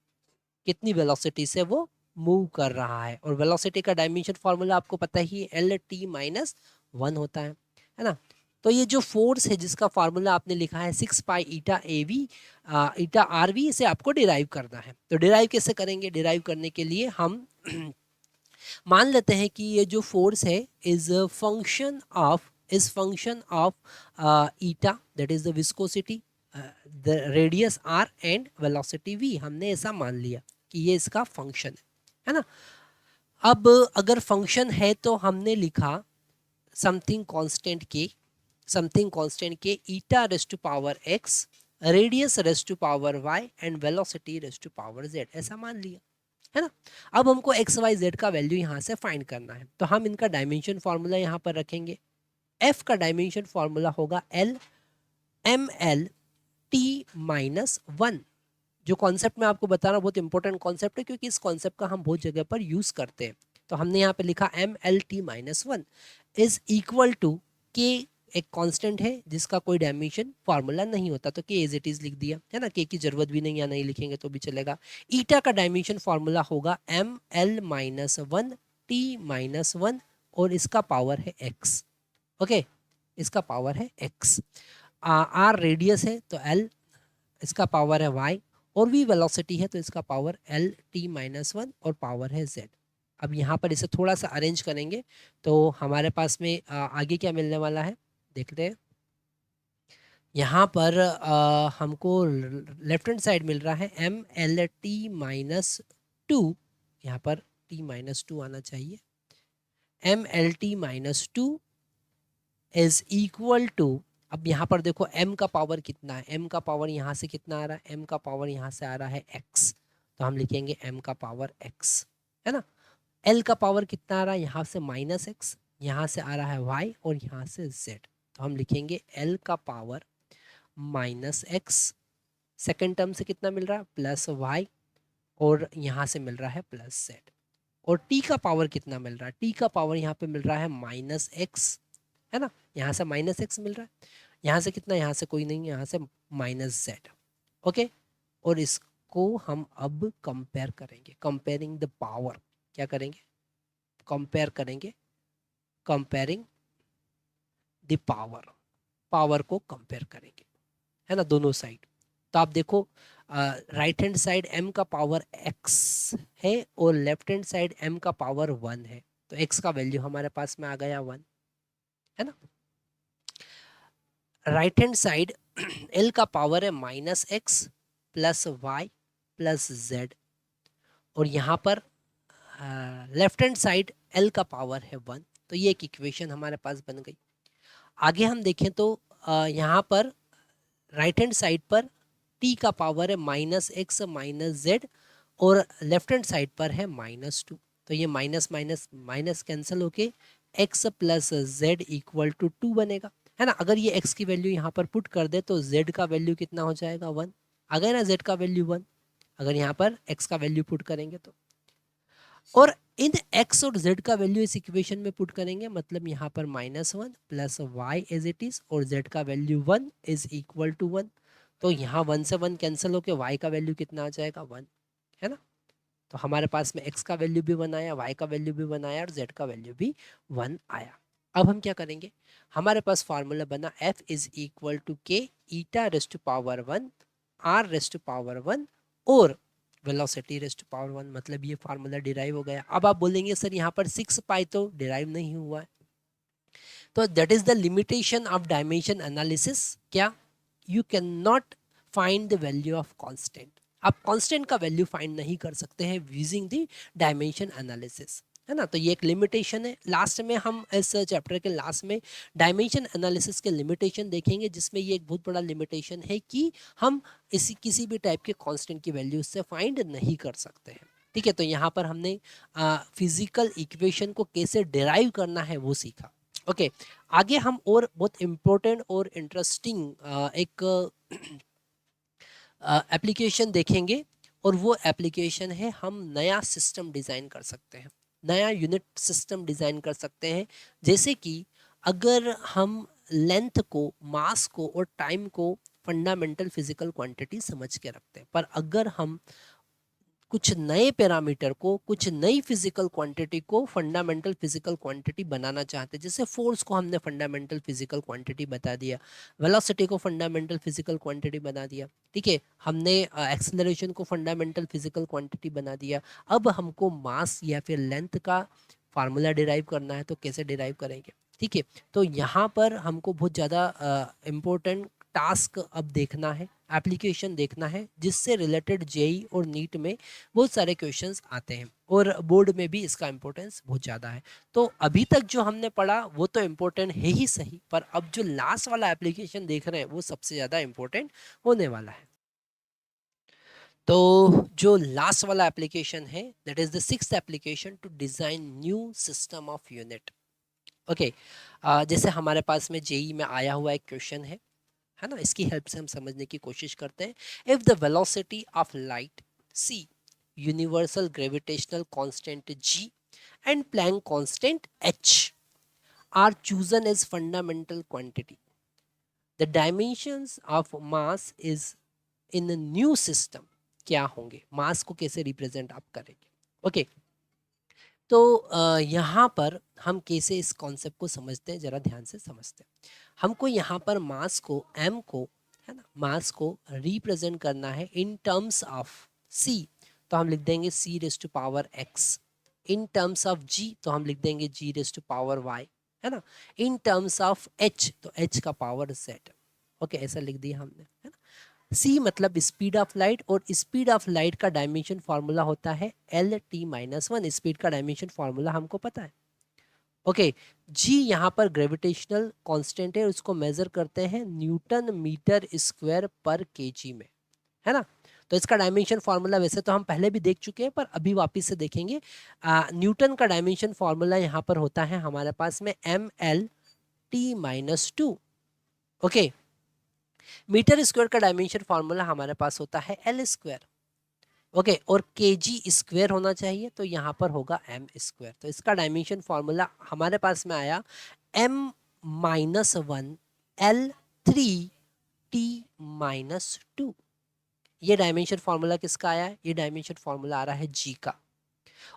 कितनी वेलोसिटी से वो मूव कर रहा है, और वेलोसिटी का डायमेंशन फार्मूला आपको पता ही है L-T-1 होता है ना। तो ये जो फोर्स है जिसका फार्मूला आपने लिखा है 6 pi eta a v eta r v, इसे आपको डिराइव करना है। तो डिराइव कैसे करेंगे, डिराइव करने के लिए हम मान लेते हैं कि ये जो फोर्स है is function of eta, that is the viscosity, the radius R and velocity V, हमने ऐसा मान लिया कि ये इसका फंक्शन है ना। अब अगर फंक्शन है तो हमने लिखा something constant k eta raise to power x, radius raise to power y and velocity raise to power z, ऐसा मान लिया, है ना। अब हमको एक्स वाई जेड का वैल्यू यहाँ से फाइंड करना है, तो हम इनका डायमेंशन फॉर्मूला यहाँ पर रखेंगे। एफ का डायमेंशन फॉर्मूला होगा L-ml-T-1। जो कॉन्सेप्ट मैं आपको बता रहा हूँ बहुत इंपॉर्टेंट कॉन्सेप्ट है, क्योंकि इस कॉन्सेप्ट का हम बहुत जगह पर यूज करते हैं। तो हमने यहाँ पे लिखा ml-T-1 इज इक्वल टू के, एक कांस्टेंट है जिसका कोई डायमेंशन फार्मूला नहीं होता, तो के एज इट इज लिख दिया, है ना, के की जरूरत भी नहीं, या नहीं लिखेंगे तो भी चलेगा। ईटा का डायमेंशन फार्मूला होगा ml-1 T-1, और इसका पावर है x। ओके, इसका पावर है x। आर रेडियस है तो l, इसका पावर है y, और v वेलोसिटी है तो इसका पावर L-T-1 और पावर है z। अब यहाँ पर इसे थोड़ा सा अरेंज करेंगे तो हमारे पास में आगे क्या मिलने वाला है देखते हैं। यहाँ पर हमको लेफ्ट हैंड साइड मिल रहा है ml-T-2, यहाँ पर T-2 आना चाहिए। ml-T-2 इज इक्वल टू अब यहाँ पर देखो m का पावर कितना है, m का पावर यहाँ से कितना आ रहा है, m का पावर यहाँ से आ रहा है x, तो हम लिखेंगे m का पावर x, है ना। l का पावर कितना आ रहा है, यहाँ से माइनस एक्स, यहाँ से आ रहा है y और यहाँ से z, तो हम लिखेंगे l का power minus x, second term से कितना मिल रहा है प्लस y, और यहाँ से मिल रहा है प्लस z, और t का पावर कितना मिल रहा है, t का पावर यहाँ पे मिल रहा है माइनस एक्स, है ना, यहाँ से माइनस एक्स मिल रहा है, यहाँ से कितना, यहाँ से कोई नहीं, यहाँ से माइनस जेड, ओके। और इसको हम अब कंपेयर करेंगे, कंपेयरिंग द पावर, क्या करेंगे, कंपेयर करेंगे, कंपेयरिंग द पावर, पावर को कंपेयर करेंगे, है ना, दोनों साइड। तो आप देखो राइट हैंड साइड m का पावर x है और लेफ्ट हैंड साइड m का पावर 1 है, तो x का वैल्यू हमारे पास में आ गया 1, है ना। राइट हैंड साइड l का पावर है minus X plus Y plus Z, और यहाँ पर लेफ्ट हैंड साइड l का पावर है 1, तो ये एक इक्वेशन हमारे पास बन गई। आगे हम देखें तो यहाँ पर राइट हैंड साइड पर t का पावर है माइनस एक्स माइनस जेड, और लेफ्ट हैंड साइड पर है माइनस 2, तो ये माइनस माइनस माइनस कैंसिल होके x plus Z equal to 2 बनेगा, है ना। अगर ये x की वैल्यू यहाँ पर पुट कर दे तो z का वैल्यू कितना हो जाएगा 1, आ गया ना z का वैल्यू 1, अगर यहाँ पर x का वैल्यू पुट करेंगे तो, और इन x और z का वैल्यू इस इक्वेशन में पुट करेंगे, मतलब यहाँ पर -1 plus Y as it is, और z का वैल्यू 1 इज इक्वल टू 1, तो यहाँ 1 से 1 कैंसिल होके y का वैल्यू कितना आ जाएगा 1, है ना। तो हमारे पास में x का वैल्यू भी 1 आया, y का वैल्यू भी 1 आया, और z का वैल्यू भी 1 आया। अब हम क्या करेंगे, हमारे पास फार्मूला बना f is equal to k eta raise to power 1 r raise to power 1 और वेलोसिटी रेस्ट टू पावर 1, मतलब ये फार्मूला डिराइव हो गया। अब आप बोलेंगे सर यहाँ पर 6 पाई तो डिराइव नहीं हुआ है, तो that is the limitation of dimension analysis, क्या, you can not find the value of constant, आप कांस्टेंट का वैल्यू फाइंड नहीं कर सकते हैं यूजिंग द डायमेंशन एनालिसिस, है ना। तो ये एक लिमिटेशन है। लास्ट में हम इस चैप्टर के लास्ट में डायमेंशन एनालिसिस के लिमिटेशन देखेंगे, जिसमें ये एक बहुत बड़ा लिमिटेशन है कि हम किसी भी टाइप के कांस्टेंट की वैल्यू से फाइंड नहीं कर सकते हैं, ठीक है। तो यहाँ पर हमने फिजिकल इक्वेशन को कैसे डिराइव करना है वो सीखा, ओके। आगे हम और बहुत इम्पोर्टेंट और इंटरेस्टिंग एक एप्लीकेशन देखेंगे, और वो एप्लीकेशन है हम नया सिस्टम डिज़ाइन कर सकते हैं, नया यूनिट सिस्टम डिज़ाइन कर सकते हैं। जैसे कि अगर हम लेंथ को, मास को और टाइम को फंडामेंटल फिजिकल क्वांटिटी समझ के रखते हैं, पर अगर हम कुछ नए पैरामीटर को, कुछ नई फिजिकल क्वांटिटी को फंडामेंटल फिजिकल क्वांटिटी बनाना चाहते हैं, जैसे फोर्स को हमने फंडामेंटल फिजिकल क्वांटिटी बता दिया, वेलोसिटी को फंडामेंटल फिजिकल क्वांटिटी बना दिया, ठीक है, हमने एक्सेलरेशन को फंडामेंटल फिजिकल क्वांटिटी बना दिया। अब हमको मास या फिर लेंथ का फार्मूला डिराइव करना है, तो कैसे डिराइव करेंगे, ठीक है। तो यहाँ पर हमको बहुत ज़्यादा इम्पोर्टेंट टास्क अब देखना है, एप्लीकेशन देखना है, जिससे रिलेटेड जेई और नीट में बहुत सारे क्वेश्चंस आते हैं, और बोर्ड में भी इसका इम्पोर्टेंस बहुत ज़्यादा है। तो अभी तक जो हमने पढ़ा वो तो इम्पोर्टेंट है ही सही, पर अब जो लास्ट वाला एप्लीकेशन देख रहे हैं वो सबसे ज़्यादा इम्पोर्टेंट होने वाला है। तो जो लास्ट वाला एप्लीकेशन है, that is the sixth application to design new system of unit, okay. जैसे हमारे पास में जेई में आया हुआ एक क्वेश्चन है ना, इसकी हेल्प से हम समझने की कोशिश करते हैं। If the velocity of light c, universal gravitational constant g and Planck constant h are chosen as fundamental quantity, the dimensions of mass is in new system, क्या होंगे, मास को कैसे रिप्रेजेंट आप करेंगे, ओके। तो यहाँ पर हम कैसे इस कॉन्सेप्ट को समझते हैं, जरा ध्यान से समझते हैं। हमको यहाँ पर मास को, m को, है ना, मास को रिप्रेजेंट करना है इन टर्म्स ऑफ c, तो हम लिख देंगे c raise to power x, in terms of g तो हम लिख देंगे g raise to power y, है ना, इन टर्म्स ऑफ h तो h का पावर z, ओके, ऐसा लिख दिया हमने, है ना। c मतलब स्पीड ऑफ लाइट, और स्पीड ऑफ लाइट का डायमेंशन फार्मूला होता है LT-1, स्पीड का डायमेंशन फार्मूला हमको पता है, ओके, जी यहाँ पर ग्रेविटेशनल कांस्टेंट है, उसको मेजर करते हैं न्यूटन मीटर स्क्वायर पर केजी में, है ना। तो इसका डायमेंशन फार्मूला वैसे तो हम पहले भी देख चुके हैं, पर अभी वापस से देखेंगे। न्यूटन का डायमेंशन फार्मूला यहाँ पर होता है हमारे पास में mL/T-2। ओके, मीटर स्क्वायर का डायमेंशन फार्मूला हमारे पास होता है L²। ओके, और केजी स्क्वायर होना चाहिए, तो यहाँ पर होगा m²। तो इसका डायमेंशन फार्मूला हमारे पास में आया m-1L3T-2। ये डायमेंशन फार्मूला किसका आया है? ये डायमेंशन फार्मूला आ रहा है जी का।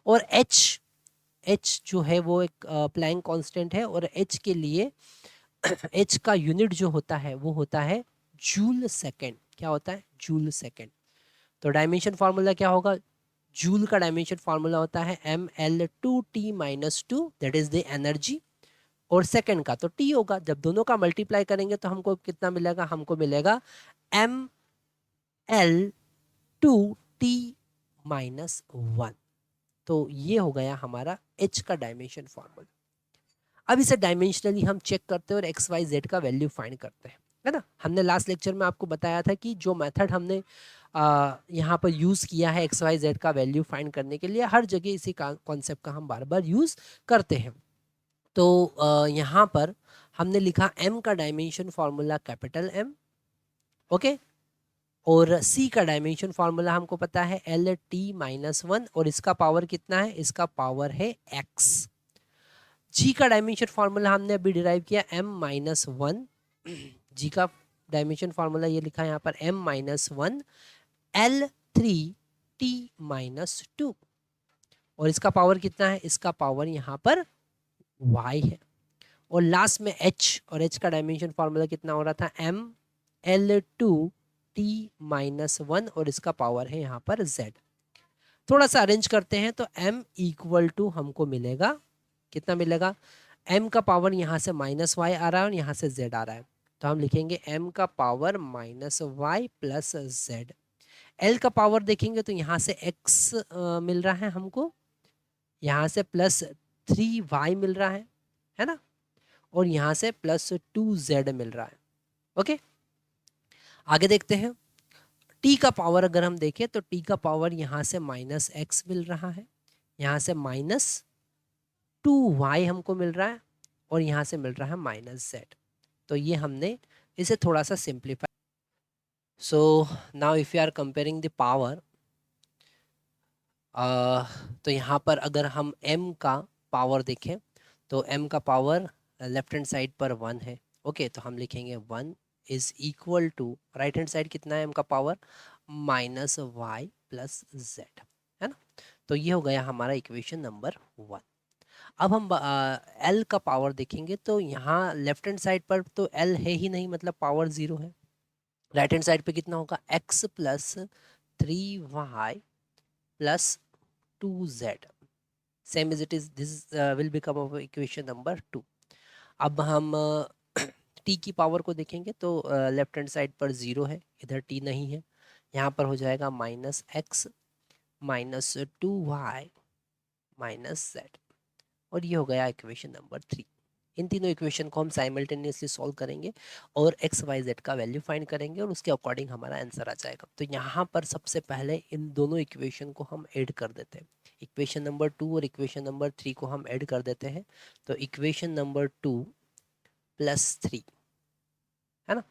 और h जो है वो एक प्लैंक कांस्टेंट है, और h के लिए h का यूनिट जो होता है वो होता है जूल सेकेंड। क्या होता है? Joule second. तो डायमेंशन फार्मूला क्या होगा? जूल का डायमेंशन फार्मूला होता है mL/2T-2, that is the energy, और सेकंड का तो T होगा। जब दोनों का मल्टीप्लाई करेंगे तो हमको कितना मिलेगा? हमको मिलेगा mL/2T-1। तो ये हो गया हमारा h का डायमेंशन फार्मूला। अब इसे डायमेंशनली हम चेक करते हैं और एक्स वाई जेड का वैल्यू फाइंड करते हैं, है ना। हमने लास्ट लेक्चर में आपको बताया था कि जो मेथड हमने यहाँ पर यूज़ किया है एक्स वाई जेड का वैल्यू फाइंड करने के लिए, हर जगह इसी कॉन्सेप्ट का हम बार बार यूज़ करते हैं। तो यहाँ पर हमने लिखा m का dimension formula capital M, okay, और c का डायमेंशन फार्मूला हमको पता है L/T-1, और इसका पावर कितना है? इसका पावर है x। जी का डायमेंशन फार्मूला हमने अभी डिराइव किया m-1। जी का डायमेंशन फार्मूला ये लिखा है यहाँ पर m-1 L3T-2, और इसका पावर कितना है? इसका पावर यहाँ पर y है। और लास्ट में h, और h का डायमेंशन फार्मूला कितना हो रहा था? mL/2T-1, और इसका पावर है यहाँ पर z। थोड़ा सा अरेंज करते हैं तो m इक्वल टू हमको मिलेगा, कितना मिलेगा? m का पावर यहाँ से -y आ रहा है और यहाँ से z आ रहा है, तो हम लिखेंगे m का power -y plus z। l का पावर देखेंगे तो यहाँ से x मिल रहा है हमको, यहाँ से +3y मिल रहा है ना, और यहाँ से +2z मिल रहा है। ओके, आगे देखते हैं। t का पावर अगर हम देखें तो t का पावर यहाँ से -x मिल रहा है, यहाँ से -2y हमको मिल रहा है, और यहाँ से मिल रहा है -z। तो ये हमने इसे थोड़ा सा simplify. So now if you are comparing the power, तो यहाँ पर अगर हम m का पावर देखें तो m का पावर लेफ्ट हैंड साइड पर 1 है। ओके, तो हम लिखेंगे 1 is equal to, right hand side कितना है m का पावर? -y प्लस z, है ना। तो ये हो गया हमारा इक्वेशन नंबर 1। अब हम l का पावर देखेंगे तो यहाँ लेफ्ट हैंड साइड पर तो l है ही नहीं, मतलब पावर 0 है। राइट हैंड साइड पे कितना होगा? x plus 3y plus 2z, same as it is, this will become of equation number 2। अब हम t की पावर को देखेंगे तो लेफ्ट हैंड साइड पर 0 है, इधर t नहीं है, यहाँ पर हो जाएगा -x minus 2y minus z, और ये हो गया इक्वेशन नंबर 3। इन तीनों इक्वेशन को हम साइमल्टेनियसली सॉल्व करेंगे और एक्स वाई जेड का वैल्यू फाइंड करेंगे, और उसके अकॉर्डिंग हमारा आंसर आ जाएगा। तो यहाँ पर सबसे पहले इन दोनों इक्वेशन को हम ऐड कर देते हैं, इक्वेशन नंबर 2 और इक्वेशन नंबर 3 को हम ऐड कर देते हैं। तो इक्वेशन नंबर 2 प्लस 3, है ना।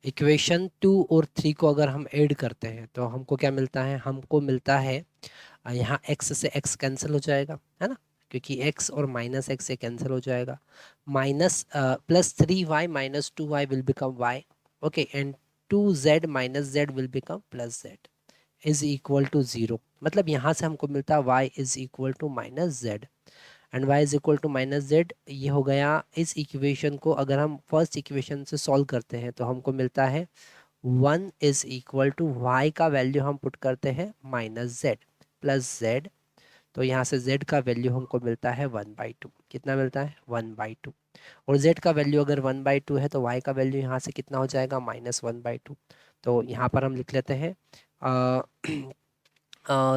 इक्वेशन 2 और 3 को अगर हम ऐड करते हैं तो हमको क्या मिलता है? हमको मिलता है यहाँ x से x कैंसिल हो जाएगा, है ना, क्योंकि x और -x से कैंसिल हो जाएगा। +3y minus 2y will become y, okay, and 2z minus z will become +z is equal to 0। मतलब यहाँ से हमको मिलता है y is equal to -z and y is equal to -z। ये हो गया। इस इक्वेशन को अगर हम फर्स्ट इक्वेशन से सॉल्व करते हैं तो हमको मिलता है 1 इज इक्वल टू y का वैल्यू हम पुट करते हैं -z प्लस z, तो यहाँ से z का वैल्यू हमको मिलता है 1/2। कितना मिलता है? 1/2। और z का वैल्यू अगर 1/2 है तो y का वैल्यू यहाँ से कितना हो जाएगा? -1/2। तो यहाँ पर हम लिख लेते हैं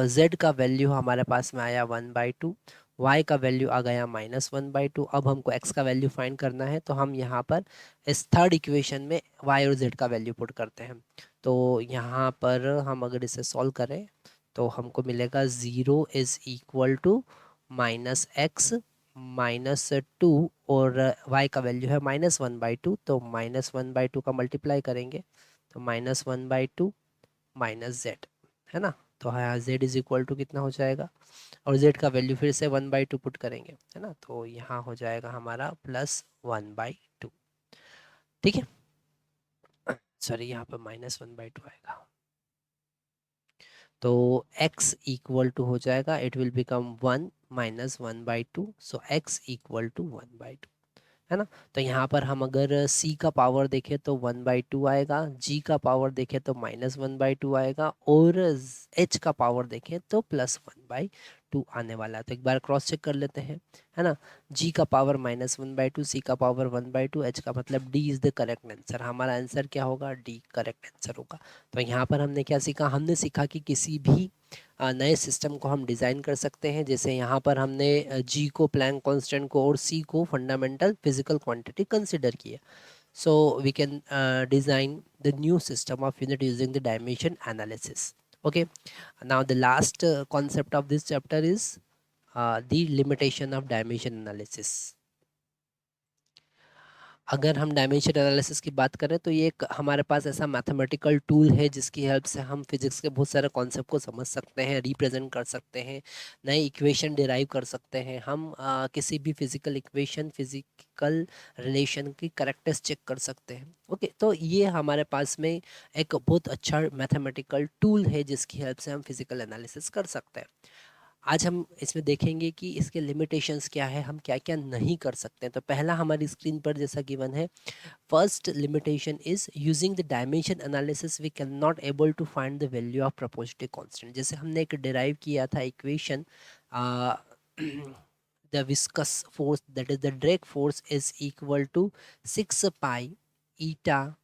z का वैल्यू हमारे पास में आया 1/2, y का वैल्यू आ गया -1/2। अब हमको x का वैल्यू फाइंड करना है, तो हम यहाँ पर इस थर्ड इक्वेशन में y और z का वैल्यू पुट करते हैं। तो यहाँ पर हम अगर इसे सॉल्व करें तो हमको मिलेगा 0 इज़ इक्वल टू -x -2 और y का वैल्यू है -1/2, तो -1/2 का मल्टीप्लाई करेंगे तो -1/2 -z, है ना। तो हाँ, z इज इक्वल टू कितना हो जाएगा, और z का वैल्यू फिर से 1/2 पुट करेंगे, है ना। तो यहाँ हो जाएगा हमारा +1/2, ठीक है। सॉरी, यहाँ पर -1/2 आएगा, तो x इक्वल टू हो जाएगा, it will become 1 -1/2, so x equal to 1/2, है ना। तो यहाँ पर हम अगर c का पावर देखें तो 1/2 आएगा, g का पावर देखें तो -1/2 आएगा, और h का पावर देखें तो +1/2 आने वाला है। तो एक बार क्रॉस चेक कर लेते हैं, है ना। g का पावर -1/2, c का पावर 1/2, h का मतलब d is the correct answer. हमारा आंसर क्या होगा, d करेक्ट आंसर होगा। तो यहाँ पर हमने क्या सीखा, हमने सीखा कि किसी भी नए सिस्टम को हम डिज़ाइन कर सकते हैं। जैसे यहाँ पर हमने g को प्लैंक कांस्टेंट को और c को फंडामेंटल फिजिकल क्वांटिटी कंसिडर किया। So we can design the new system of unit using the dimension analysis. Okay, now the last concept of this chapter is the limitation of dimension analysis। अगर हम डायमेंशन एनालिसिस की बात करें तो ये एक हमारे पास ऐसा मैथमेटिकल टूल है जिसकी हेल्प से हम फिजिक्स के बहुत सारे कॉन्सेप्ट को समझ सकते हैं, रिप्रेजेंट कर सकते हैं, नए इक्वेशन डिराइव कर सकते हैं। हम किसी भी फिजिकल इक्वेशन, फिजिकल रिलेशन की करेक्टनेस चेक कर सकते हैं। ओके, तो ये हमारे पास में एक बहुत अच्छा मैथमेटिकल टूल है जिसकी हेल्प से हम फिजिकल एनालिसिस कर सकते हैं। आज हम इसमें देखेंगे कि इसके लिमिटेशंस क्या है, हम क्या क्या नहीं कर सकते हैं। तो पहला हमारी स्क्रीन पर जैसा गिवन है, first limitation is using the dimension analysis we can not able to find the value of proportional constant. जैसे हमने एक डिराइव किया था equation, the viscous force that is the drag force is equal to 6 pi eta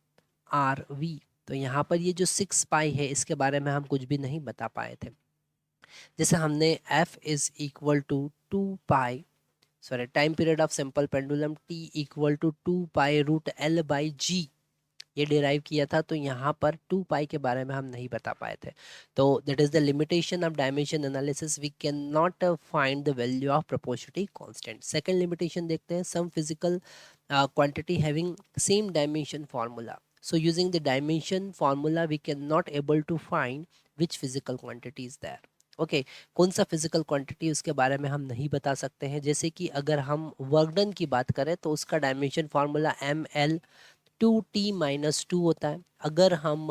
r v. तो यहाँ पर ये जो 6 पाई है इसके बारे में हम कुछ भी नहीं बता पाए थे। जैसे हमने f is equal to 2 pi, sorry, time period of simple pendulum t equal to 2 pi root l by g ये डिराइव किया था। तो यहाँ पर 2 पाई के बारे में हम नहीं बता पाए थे। तो that is the limitation of dimension analysis, we can not find the value of proportionality constant. Second limitation देखते हैं, some physical quantity having same dimension formula, so using the dimension formula we cannot able to find which physical quantity is there। Okay, कौन सा फिजिकल क्वांटिटी उसके बारे में हम नहीं बता सकते हैं। जैसे कि अगर हम वर्क डन की बात करें तो उसका डायमेंशन फार्मूला ml2t-2 होता है। अगर हम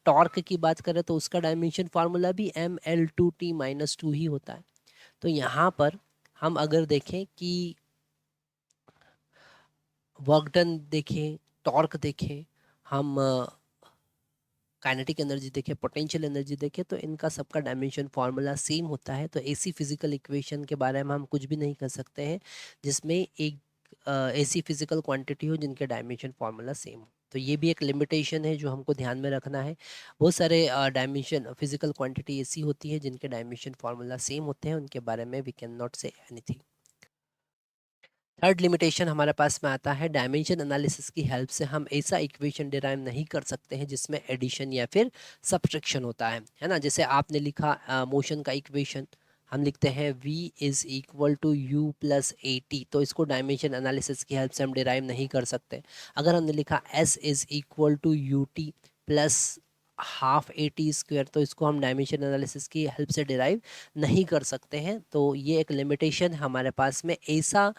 टॉर्क की बात करें तो उसका डायमेंशन फार्मूला भी ml2t-2 ही होता है। तो यहाँ पर हम अगर देखें कि वर्क डन देखें, टॉर्क देखें, हम काइनेटिक एनर्जी देखें, पोटेंशियल एनर्जी देखें, तो इनका सबका डायमेंशन फार्मूला सेम होता है। तो ऐसी फिजिकल इक्वेशन के बारे में हम कुछ भी नहीं कर सकते हैं जिसमें एक ऐसी फिजिकल क्वांटिटी हो जिनके डायमेंशन फार्मूला सेम हो। तो ये भी एक लिमिटेशन है जो हमको ध्यान में रखना है। बहुत सारे डायमेंशन फिजिकल क्वांटिटी ऐसी होती है जिनके डायमेंशन फार्मूला सेम होते हैं, उनके बारे में we can not say anything. Third limitation हमारे पास में आता है, डायमेंशन एनालिसिस की हेल्प से हम ऐसा इक्वेशन डिराइव नहीं कर सकते हैं जिसमें एडिशन या फिर सब्ट्रैक्शन होता है ना। जैसे आपने लिखा मोशन का इक्वेशन, हम लिखते हैं v is equal to u plus a t, तो इसको डायमेंशन एनालिसिस की हेल्प से हम डिराइव नहीं कर सकते। अगर हमने लिखा s is equal to u t plus half a t square, तो इसको हम डायमेंशन एनालिसिस की हेल्प से डिराइव नहीं कर सकते हैं। तो ये एक लिमिटेशन हमारे पास में, ऐसा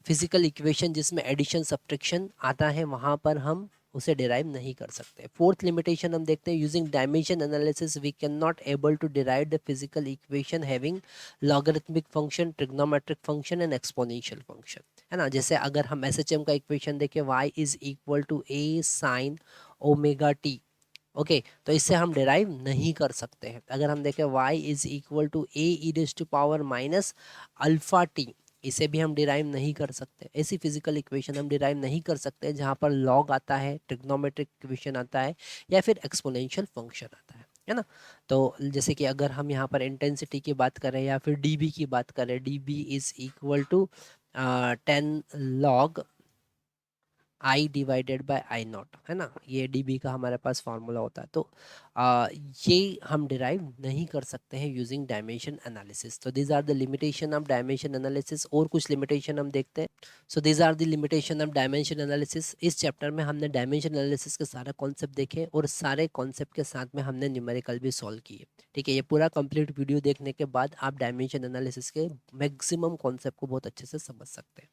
फिजिकल इक्वेशन जिसमें एडिशन सब्ट्रैक्शन आता है वहाँ पर हम उसे डिराइव नहीं कर सकते। फोर्थ लिमिटेशन हम देखते हैं, using dimension analysis we can not able to derive the physical equation having logarithmic function, trigonometric function and exponential function, है ना। जैसे अगर हम एसएचएम का इक्वेशन देखें, y is equal to a sine omega t, okay, तो इससे हम डिराइव नहीं कर सकते हैं। अगर हम देखें y is equal to a e raise to power minus alpha t, इसे भी हम डिराइव नहीं कर सकते। ऐसी फिजिकल इक्वेशन हम डिराइव नहीं कर सकते जहाँ पर लॉग आता है, ट्रिग्नोमेट्रिक इक्वेशन आता है या फिर एक्सपोनेंशियल फंक्शन आता है है ना। तो जैसे कि अगर हम यहाँ पर इंटेंसिटी की बात करें या फिर dB की बात करें, dB is equal to 10 log I divided by I naught, है ना, ये dB का हमारे पास फार्मूला होता है। तो आ, ये हम डिराइव नहीं कर सकते हैं यूजिंग डायमेंशन एनालिसिस। तो these are the limitation of dimension analysis. और कुछ लिमिटेशन हम देखते हैं। So these are the limitation of dimension analysis. इस चैप्टर में हमने डायमेंशन एनालिसिस के सारे कॉन्सेप्ट देखे और सारे कॉन्सेप्ट के साथ में हमने न्यूमेरिकल भी सॉल्व किए। ठीक है, ये पूरा कंप्लीट वीडियो देखने के बाद आप डायमेंशन एनालिसिस के मैक्सिमम कॉन्सेप्ट को बहुत अच्छे से समझ सकते हैं।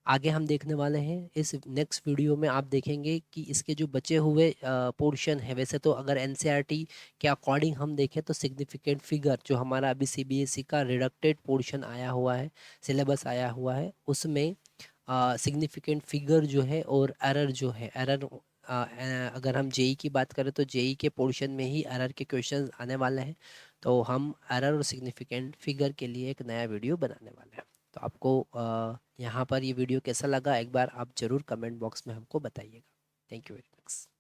आगे हम देखने वाले हैं इस नेक्स्ट वीडियो में, आप देखेंगे कि इसके जो बचे हुए पोर्शन है, वैसे तो अगर एनसीईआरटी के अकॉर्डिंग हम देखें तो सिग्निफिकेंट फिगर जो हमारा अभी सीबीएसई का रिडक्टेड पोर्शन आया हुआ है, सिलेबस आया हुआ है, उसमें सिग्निफिकेंट फिगर जो है और एरर जो है, एरर अगर हम जेई की बात करें तो जेई के पोर्शन में ही एरर के क्वेश्चन आने वाले हैं। तो हम एरर और सिग्निफिकेंट फिगर के लिए एक नया वीडियो बनाने वाले हैं। तो आपको यहाँ पर ये वीडियो कैसा लगा एक बार आप ज़रूर कमेंट बॉक्स में हमको बताइएगा। Thank you very much.